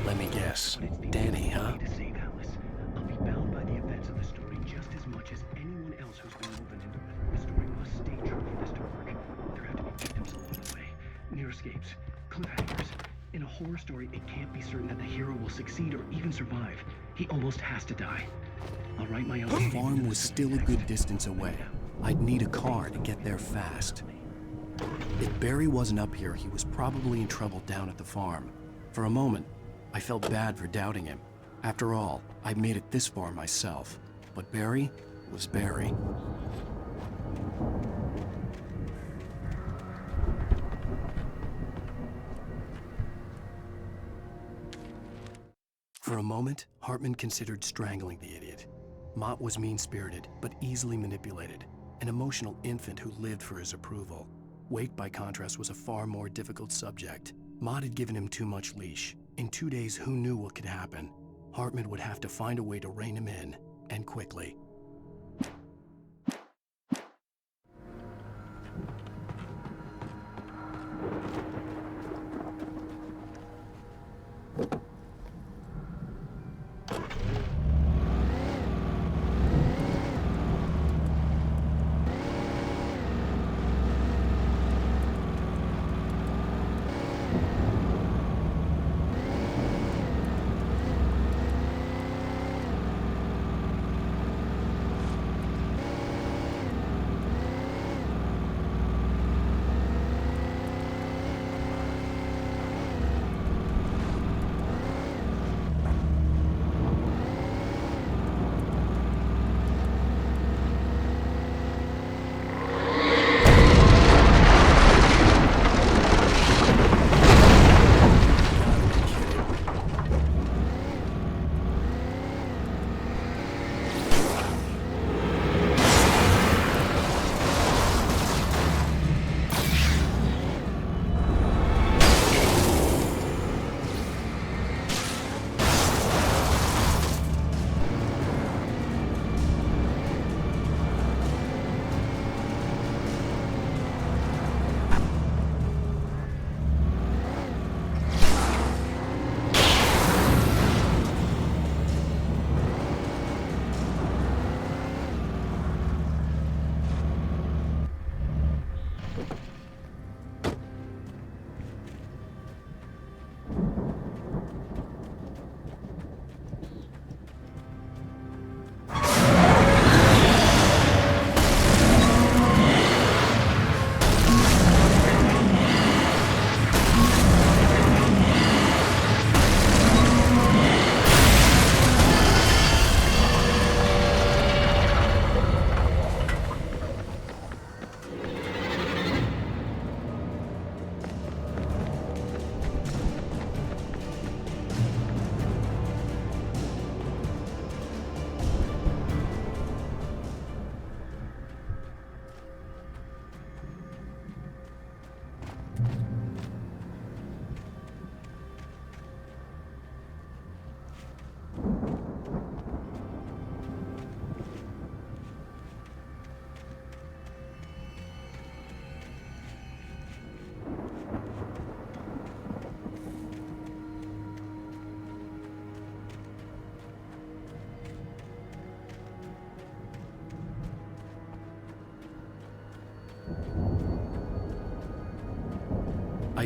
Speaker 1: Let me guess. Danny, huh? To save Alice. I'll be bound by the events of the story just as much as anyone else who's been woven into it. The story must stay true for this to work. There have to be victims along the way. Near escapes. Cliffhangers. In a horror story, it can't be certain that the hero will succeed or even survive. He almost has to die. I'll write my own. The farm was still a good distance away. I'd need a car to get there fast. If Barry wasn't up here, he was probably in trouble down at the farm. For a moment, I felt bad for doubting him. After all, I made it this far myself. But Barry was Barry. For a moment, Hartman considered strangling the idiot. Mott was mean-spirited, but easily manipulated. An emotional infant who lived for his approval. Wake, by contrast, was a far more difficult subject. Mott had given him too much leash. In 2 days, who knew what could happen? Hartman would have to find a way to rein him in, and quickly.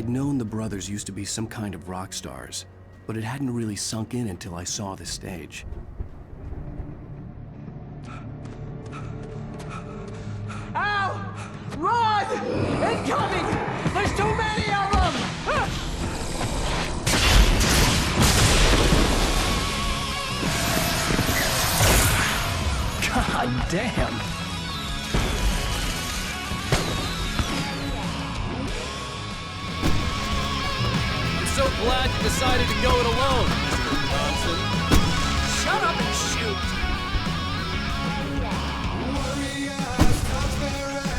Speaker 1: I'd known the brothers used to be some kind of rock stars, but it hadn't really sunk in until I saw the stage.
Speaker 4: Al! Run! Incoming! There's too many of them!
Speaker 1: God damn!
Speaker 12: I'm so glad you decided to go it alone, Mr. Johnson.
Speaker 4: Shut up and shoot!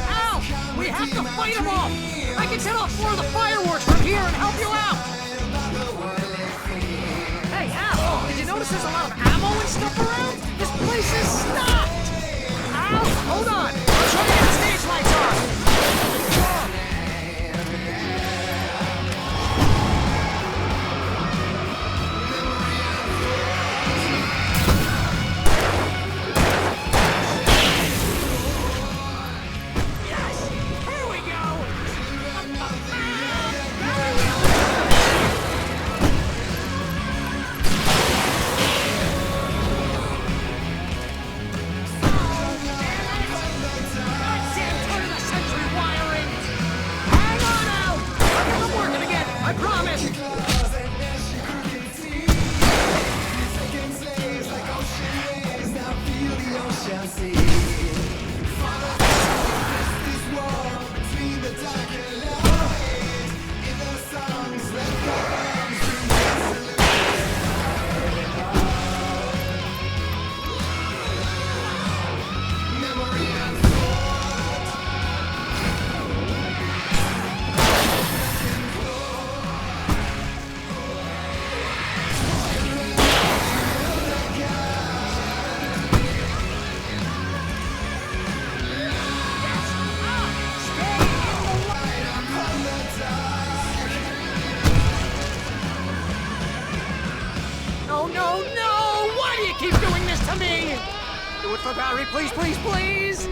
Speaker 4: Al! We have to fight them off! I can set off more of the fireworks from here and help you out! Hey, Al! Did you notice there's a lot of ammo and stuff around? This place is stocked! Al! Hold on! I'll show you how the stage lights are! Barry, please, please, please!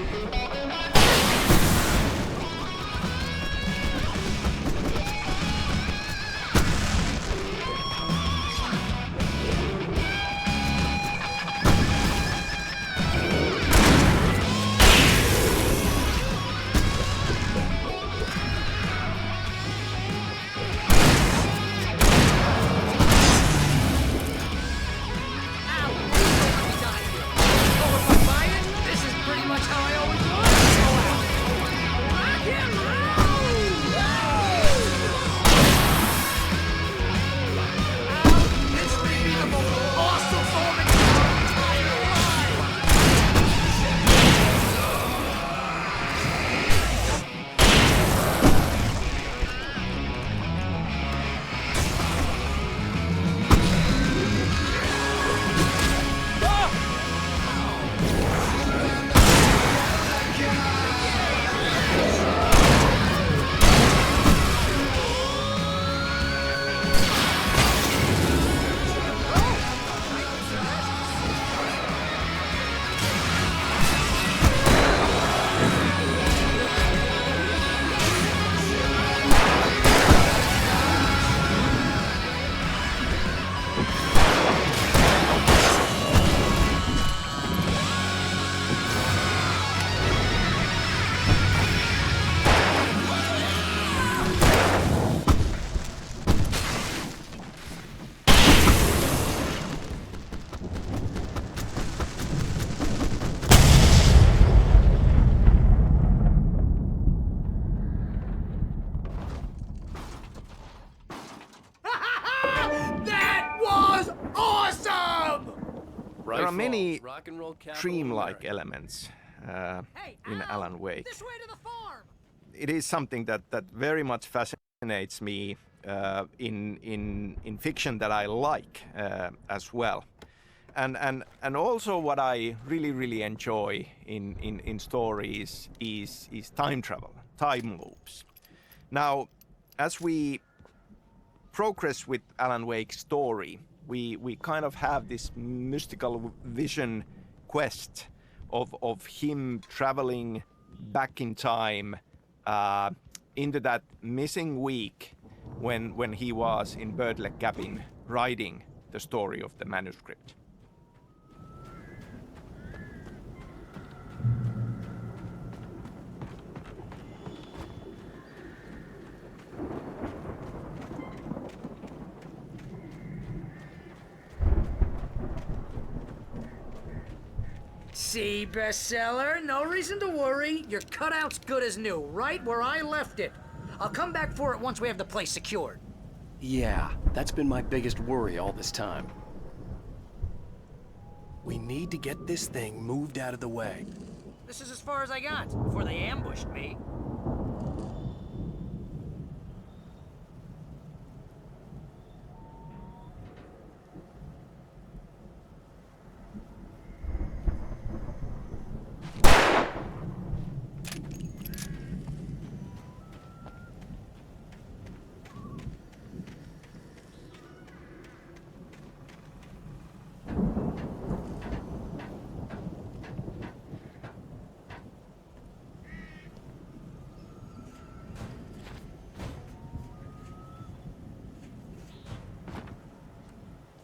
Speaker 3: There are many dreamlike elements in Alan Wake. It is something that very much fascinates me in fiction that I like as well. And also what I really enjoy in stories is time travel, time loops. Now, as we progress with Alan Wake's story, we kind of have this mystical vision quest of him traveling back in time into that missing week when he was in Birdleg cabin writing the story of the manuscript.
Speaker 13: See, bestseller? No reason to worry. Your cutout's good as new, right where I left it. I'll come back for it once we have the place secured.
Speaker 12: Yeah, that's been my biggest worry all this time.
Speaker 1: We need to get this thing moved out of the way.
Speaker 13: This is as far as I got before they ambushed me.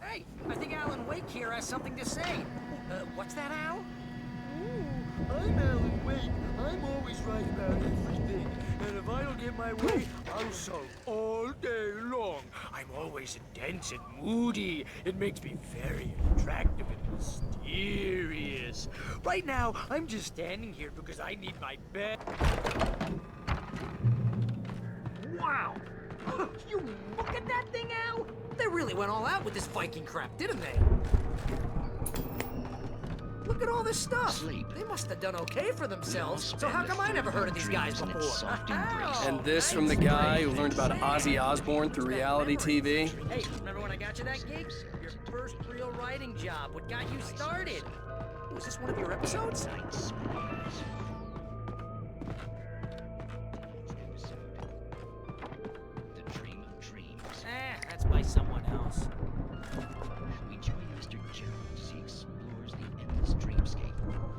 Speaker 13: Hey, I think Alan Wake here has something to say. What's that, Al?
Speaker 16: Ooh, I'm Alan Wake. I'm always right about everything. And if I don't get my way, I'll sulk all day long. I'm always intense and moody. It makes me very attractive and mysterious. Right now, I'm just standing here because I need my bed.
Speaker 13: Wow! You look at that thing, Al! They really went all out with this Viking crap, didn't they? Look at all this stuff. They must have done okay for themselves. So how come I never heard of these guys before?
Speaker 12: And this from the guy who learned about Ozzy Osbourne through reality TV?
Speaker 13: Hey, remember when I got you that gig? Your first real writing job. What got you started? Was this one of your episodes? That's by someone else.
Speaker 17: We join Mr. Jones as he explores the endless dreamscape,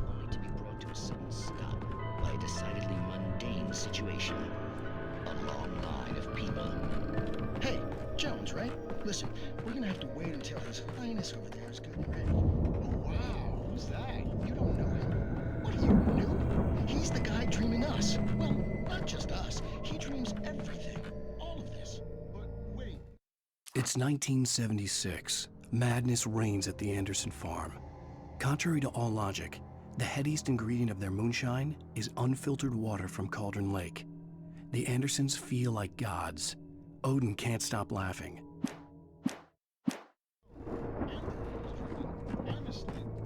Speaker 17: only to be brought to a sudden stop by a decidedly mundane situation. A long line of people.
Speaker 18: Hey, Jones, right? Listen, we're gonna have to wait until His Highness over there is good and ready. Oh, wow, who's that? You don't know him. What are you, new? He's the guy dreaming us. Well, not just us. He dreams everything. All of this. But wait.
Speaker 1: It's 1976. Madness reigns at the Anderson farm. Contrary to all logic, the headiest ingredient of their moonshine is unfiltered water from Cauldron Lake. The Andersons feel like gods. Odin can't stop laughing.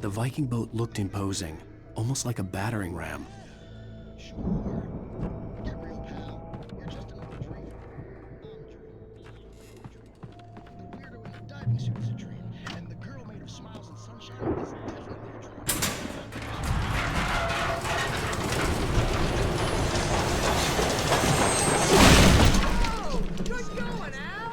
Speaker 1: The Viking boat looked imposing, almost like a battering ram.
Speaker 18: Diving suit is a dream, and the girl made of smiles and sunshine is definitely a dream.
Speaker 13: Oh, good going, Al!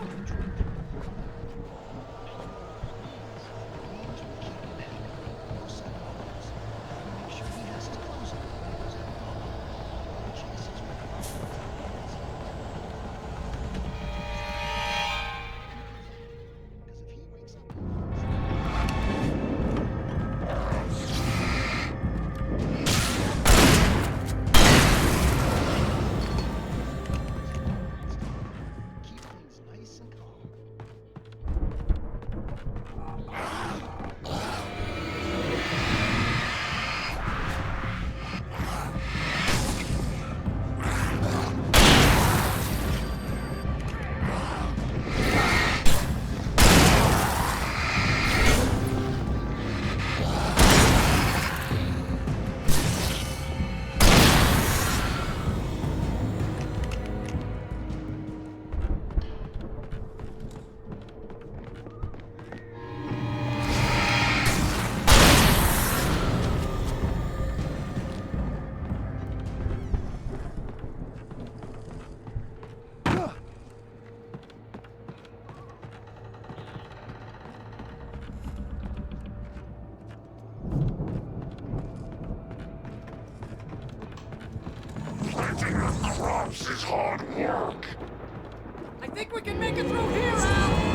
Speaker 14: Planting the crops is hard work.
Speaker 13: I
Speaker 4: think we can make it through here, Al!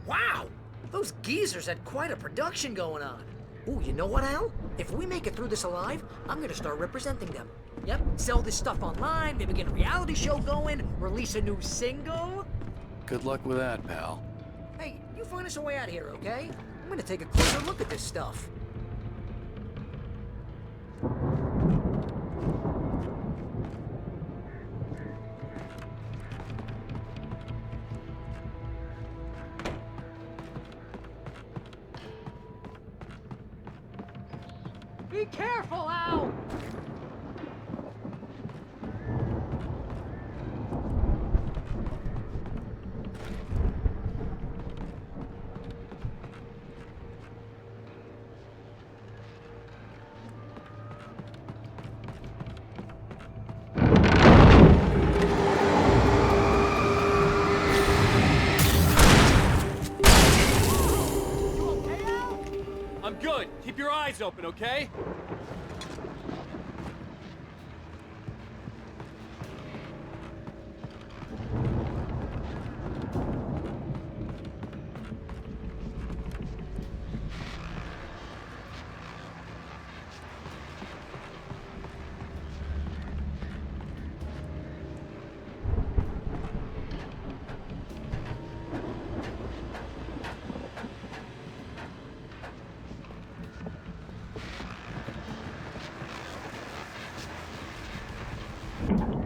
Speaker 4: Wow! Those geezers had quite a production going on. Ooh, you know what, Al? If we make it through this alive, I'm gonna start representing them. Yep, sell this stuff online, maybe get a reality show going, release a new single.
Speaker 1: Good luck with that, pal.
Speaker 4: Hey, you find us a way out of here, okay? I'm gonna take a closer look at this stuff. Be careful, Al!
Speaker 12: I'm good. Keep your eyes open, okay?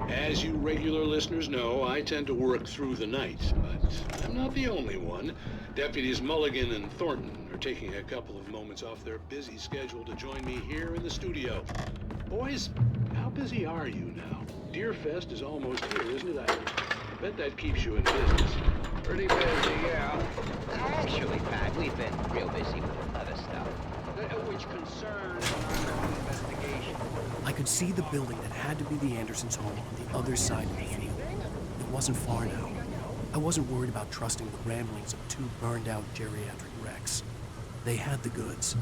Speaker 19: As you regular listeners know, I tend to work through the night, but I'm not the only one. Deputies Mulligan and Thornton are taking a couple of moments off their busy schedule to join me here in the studio. Boys, how busy are you now? Deerfest is almost here, isn't it? I bet that keeps you in business.
Speaker 20: Pretty busy, yeah. Actually, Pat, we've been real busy with other stuff. Which concerns our investigation.
Speaker 1: I could see the building that had to be the Andersons' home on the other side of the field. It wasn't far now. I wasn't worried about trusting the ramblings of two burned-out geriatric wrecks. They had the goods.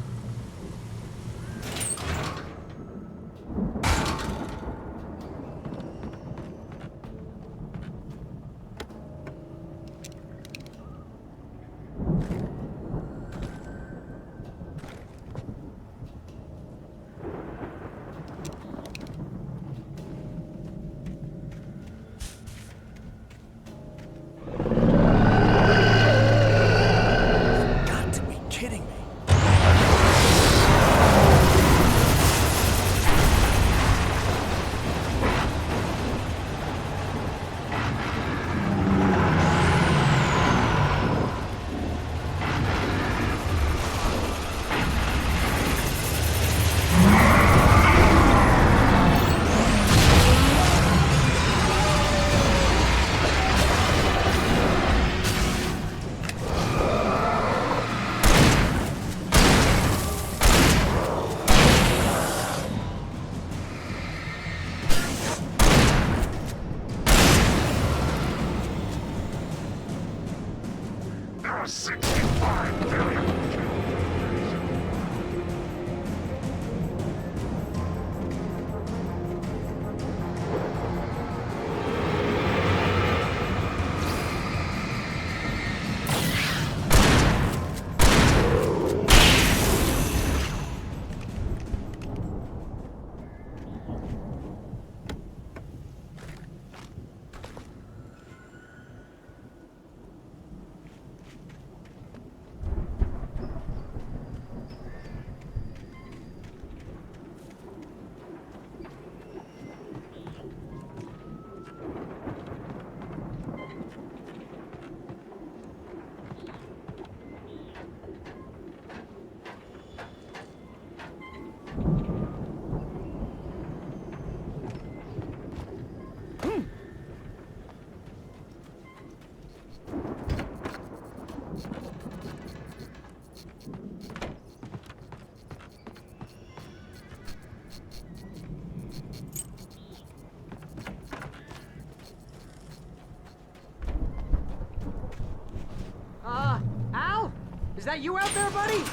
Speaker 4: that you out there, buddy?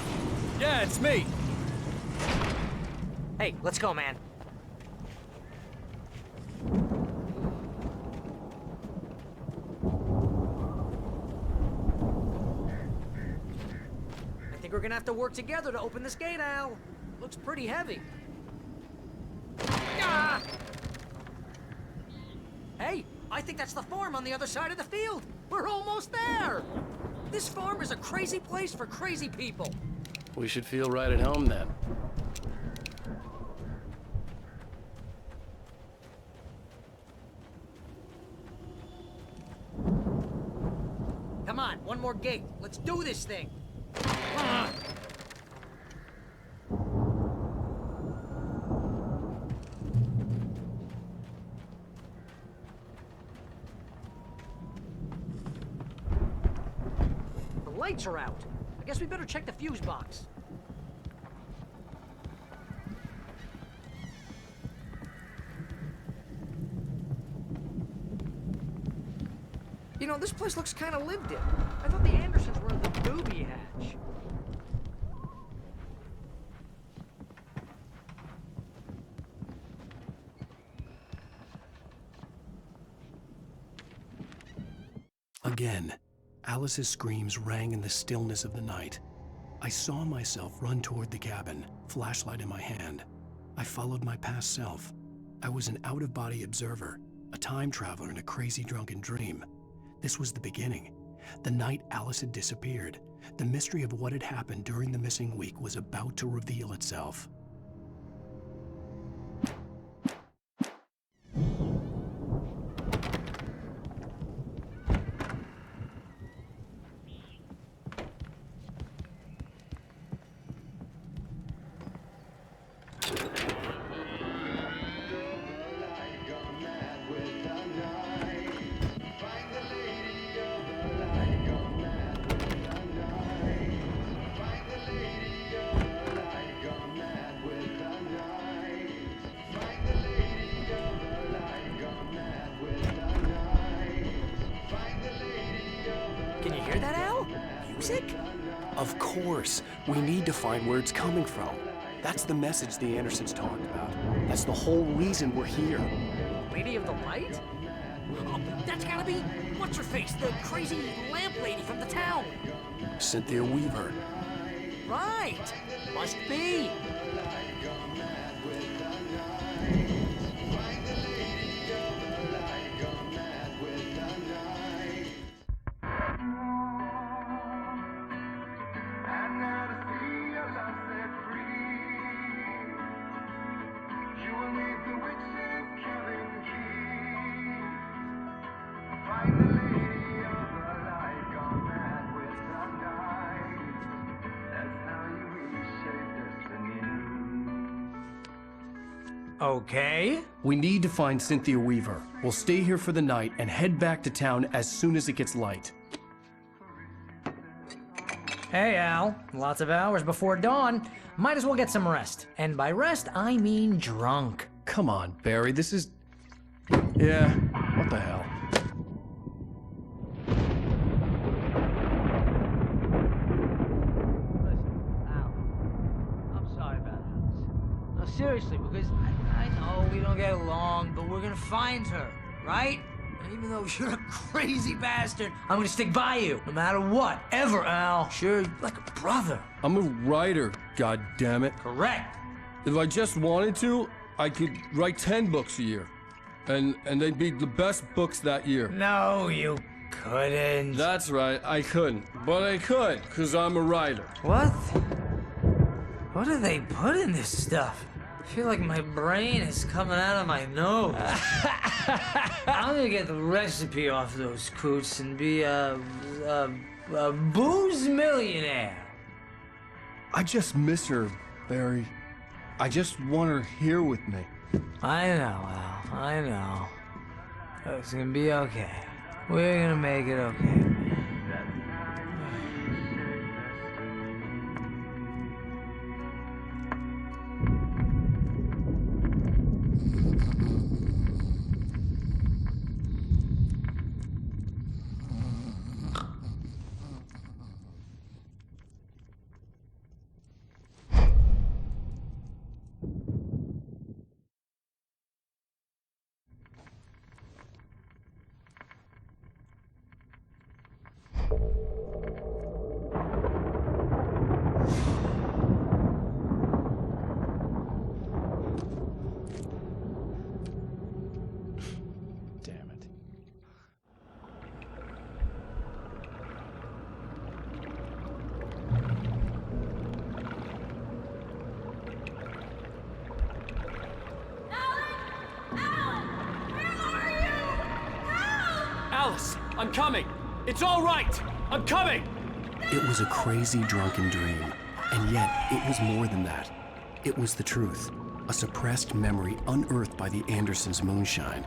Speaker 12: Yeah, it's me.
Speaker 4: Hey, let's go, man. I think we're gonna have to work together to open this gate, Al. Looks pretty heavy. Ah! Hey, I think that's the farm on the other side of the field. We're almost there. This farm is a crazy place for crazy people.
Speaker 12: We should feel right at home then.
Speaker 4: Come on, one more gate. Let's do this thing. Ah! The lights are out. I guess we better check the fuse box. You know, this place looks kind of lived in. I thought the Andersons were in the booby hatch.
Speaker 1: Again, Alice's screams rang in the stillness of the night. I saw myself run toward the cabin, flashlight in my hand. I followed my past self. I was an out-of-body observer, a time traveler in a crazy drunken dream. This was the beginning. The night Alice had disappeared. The mystery of what had happened during the missing week was about to reveal itself.
Speaker 4: Can you hear that, Al? Music?
Speaker 1: Of course, we need to find where it's coming from. That's the message the Andersons talked about. That's the whole reason we're here.
Speaker 4: Lady of the Light? Oh, that's gotta be what's-her-face, the crazy lamp lady from the town.
Speaker 1: Cynthia Weaver.
Speaker 4: Right. Must be.
Speaker 13: Okay.
Speaker 1: We need to find Cynthia Weaver. We'll stay here for the night and head back to town as soon as it gets light.
Speaker 13: Hey, Al. Lots of hours before dawn. Might as well get some rest. And by rest, I mean drunk.
Speaker 1: Come on, Barry, this is... Yeah, what the hell?
Speaker 21: I'm sorry about Alice. No, seriously, because I know we don't get along, but we're gonna find her, right? And even though you're a crazy bastard, I'm gonna stick by you, no matter what, ever, Al. Sure, like a brother.
Speaker 22: I'm a writer, goddammit.
Speaker 21: Correct.
Speaker 22: If I just wanted to, I could write 10 books a year. And they'd be the best books that year.
Speaker 21: No, you couldn't.
Speaker 22: That's right, I couldn't. But I could, because I'm a writer.
Speaker 21: What? What do they put in this stuff? I feel like my brain is coming out of my nose. I'm gonna get the recipe off those coots and be a booze millionaire.
Speaker 22: I just miss her, Barry. I just want her here with me.
Speaker 21: I know, Al. I know. It's gonna be okay. We're gonna make it okay.
Speaker 12: I'm coming! It's all right! I'm coming!
Speaker 1: It was a crazy, drunken dream, and yet it was more than that. It was the truth, a suppressed memory unearthed by the Andersons' moonshine.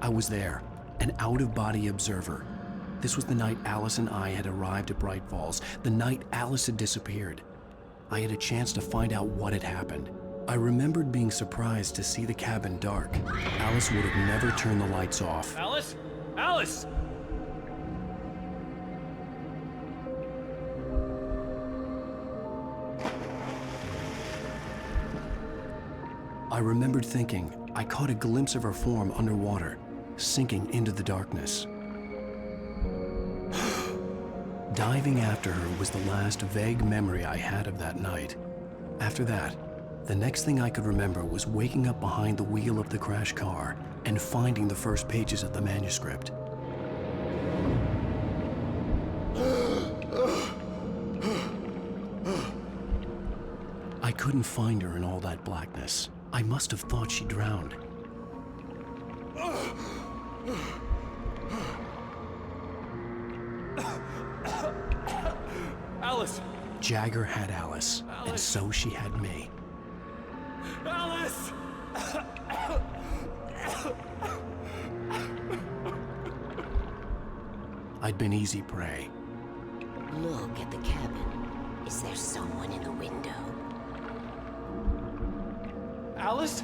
Speaker 1: I was there, an out-of-body observer. This was the night Alice and I had arrived at Bright Falls, the night Alice had disappeared. I had a chance to find out what had happened. I remembered being surprised to see the cabin dark. Alice would have never turned the lights off.
Speaker 12: Alice? Alice!
Speaker 1: I remembered thinking I caught a glimpse of her form underwater, sinking into the darkness. Diving after her was the last vague memory I had of that night. After that, the next thing I could remember was waking up behind the wheel of the crashed car and finding the first pages of the manuscript. I couldn't find her in all that blackness. I must have thought she drowned.
Speaker 12: Alice!
Speaker 1: Jagger had Alice, and so she had me.
Speaker 12: Alice!
Speaker 1: I'd been easy prey.
Speaker 5: Look at the cabin. Is there someone in the window?
Speaker 12: Alice?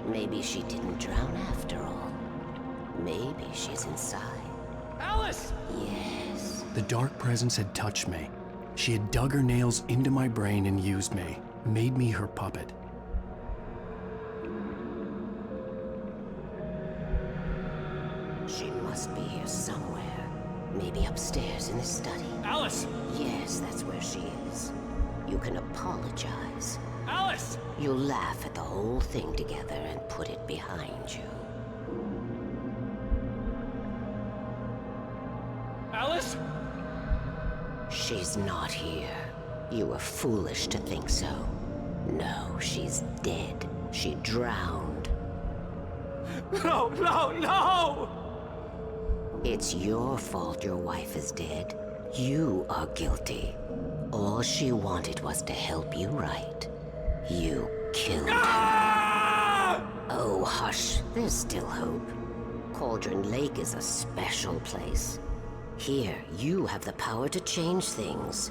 Speaker 5: Maybe she didn't drown after all. Maybe she's inside.
Speaker 12: Alice!
Speaker 5: Yes.
Speaker 1: The dark presence had touched me. She had dug her nails into my brain and used me, made me her puppet.
Speaker 5: She must be here somewhere. Maybe upstairs in the study.
Speaker 12: Alice!
Speaker 5: Yes, that's where she is. You can apologize.
Speaker 12: Alice!
Speaker 5: You'll laugh at the whole thing together and put it behind you.
Speaker 12: Alice?
Speaker 5: She's not here. You were foolish to think so. No, she's dead. She drowned.
Speaker 12: No, no, no!
Speaker 5: It's your fault your wife is dead. You are guilty. All she wanted was to help you right. You killed her. Oh, hush. There's still hope. Cauldron Lake is a special place. Here, you have the power to change things.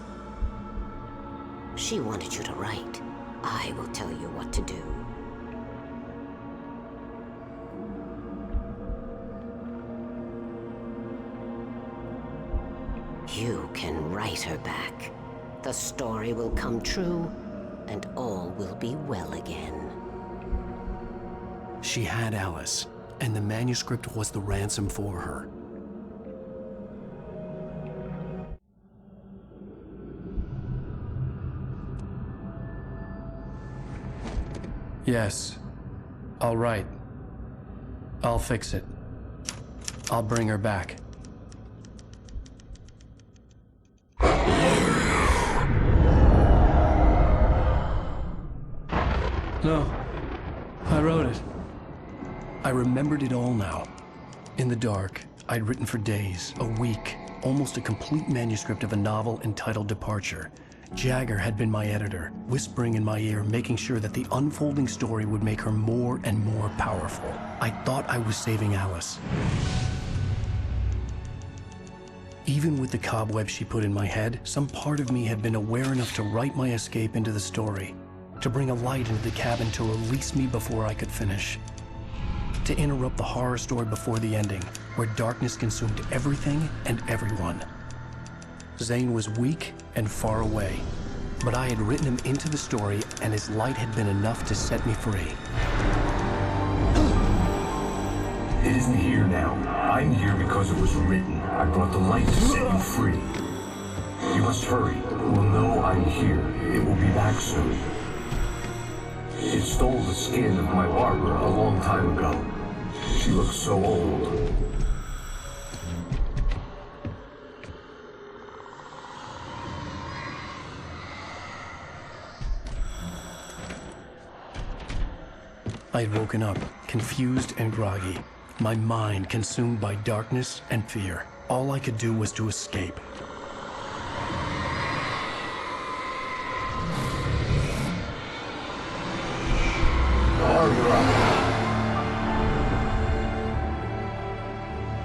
Speaker 5: She wanted you to write. I will tell you what to do. You can write her back. The story will come true, and all will be well again.
Speaker 1: She had Alice, and the manuscript was the ransom for her.
Speaker 22: Yes. All right. I'll fix it. I'll bring her back. No. I wrote it.
Speaker 1: I remembered it all now. In the dark, I'd written for days, a week, almost a complete manuscript of a novel entitled Departure. Jagger had been my editor, whispering in my ear, making sure that the unfolding story would make her more and more powerful. I thought I was saving Alice. Even with the cobwebs she put in my head, some part of me had been aware enough to write my escape into the story, to bring a light into the cabin to release me before I could finish, to interrupt the horror story before the ending, where darkness consumed everything and everyone. Zane was weak and far away, but I had written him into the story, and his light had been enough to set me free.
Speaker 15: It isn't here now. I'm here because it was written. I brought the light to set you free. You must hurry. We'll know I'm here. It will be back soon. It stole the skin of my barber a long time ago. She looks so old.
Speaker 1: I had woken up, confused and groggy. My mind consumed by darkness and fear. All I could do was to escape.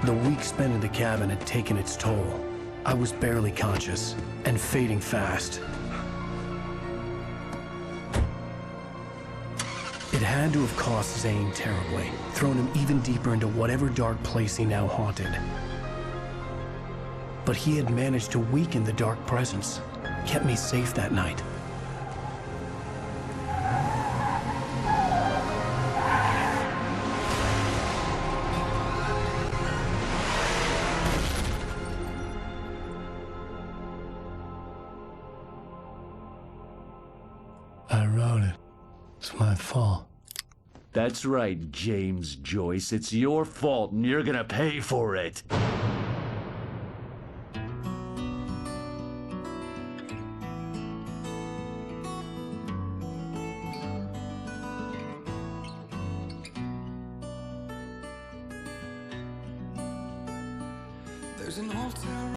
Speaker 1: The week spent in the cabin had taken its toll. I was barely conscious and fading fast. It had to have cost Zane terribly, thrown him even deeper into whatever dark place he now haunted. But he had managed to weaken the dark presence, kept me safe that night. I wrote it. It's my fault.
Speaker 6: That's right, James Joyce. It's your fault, and you're gonna pay for it.
Speaker 2: There's an altar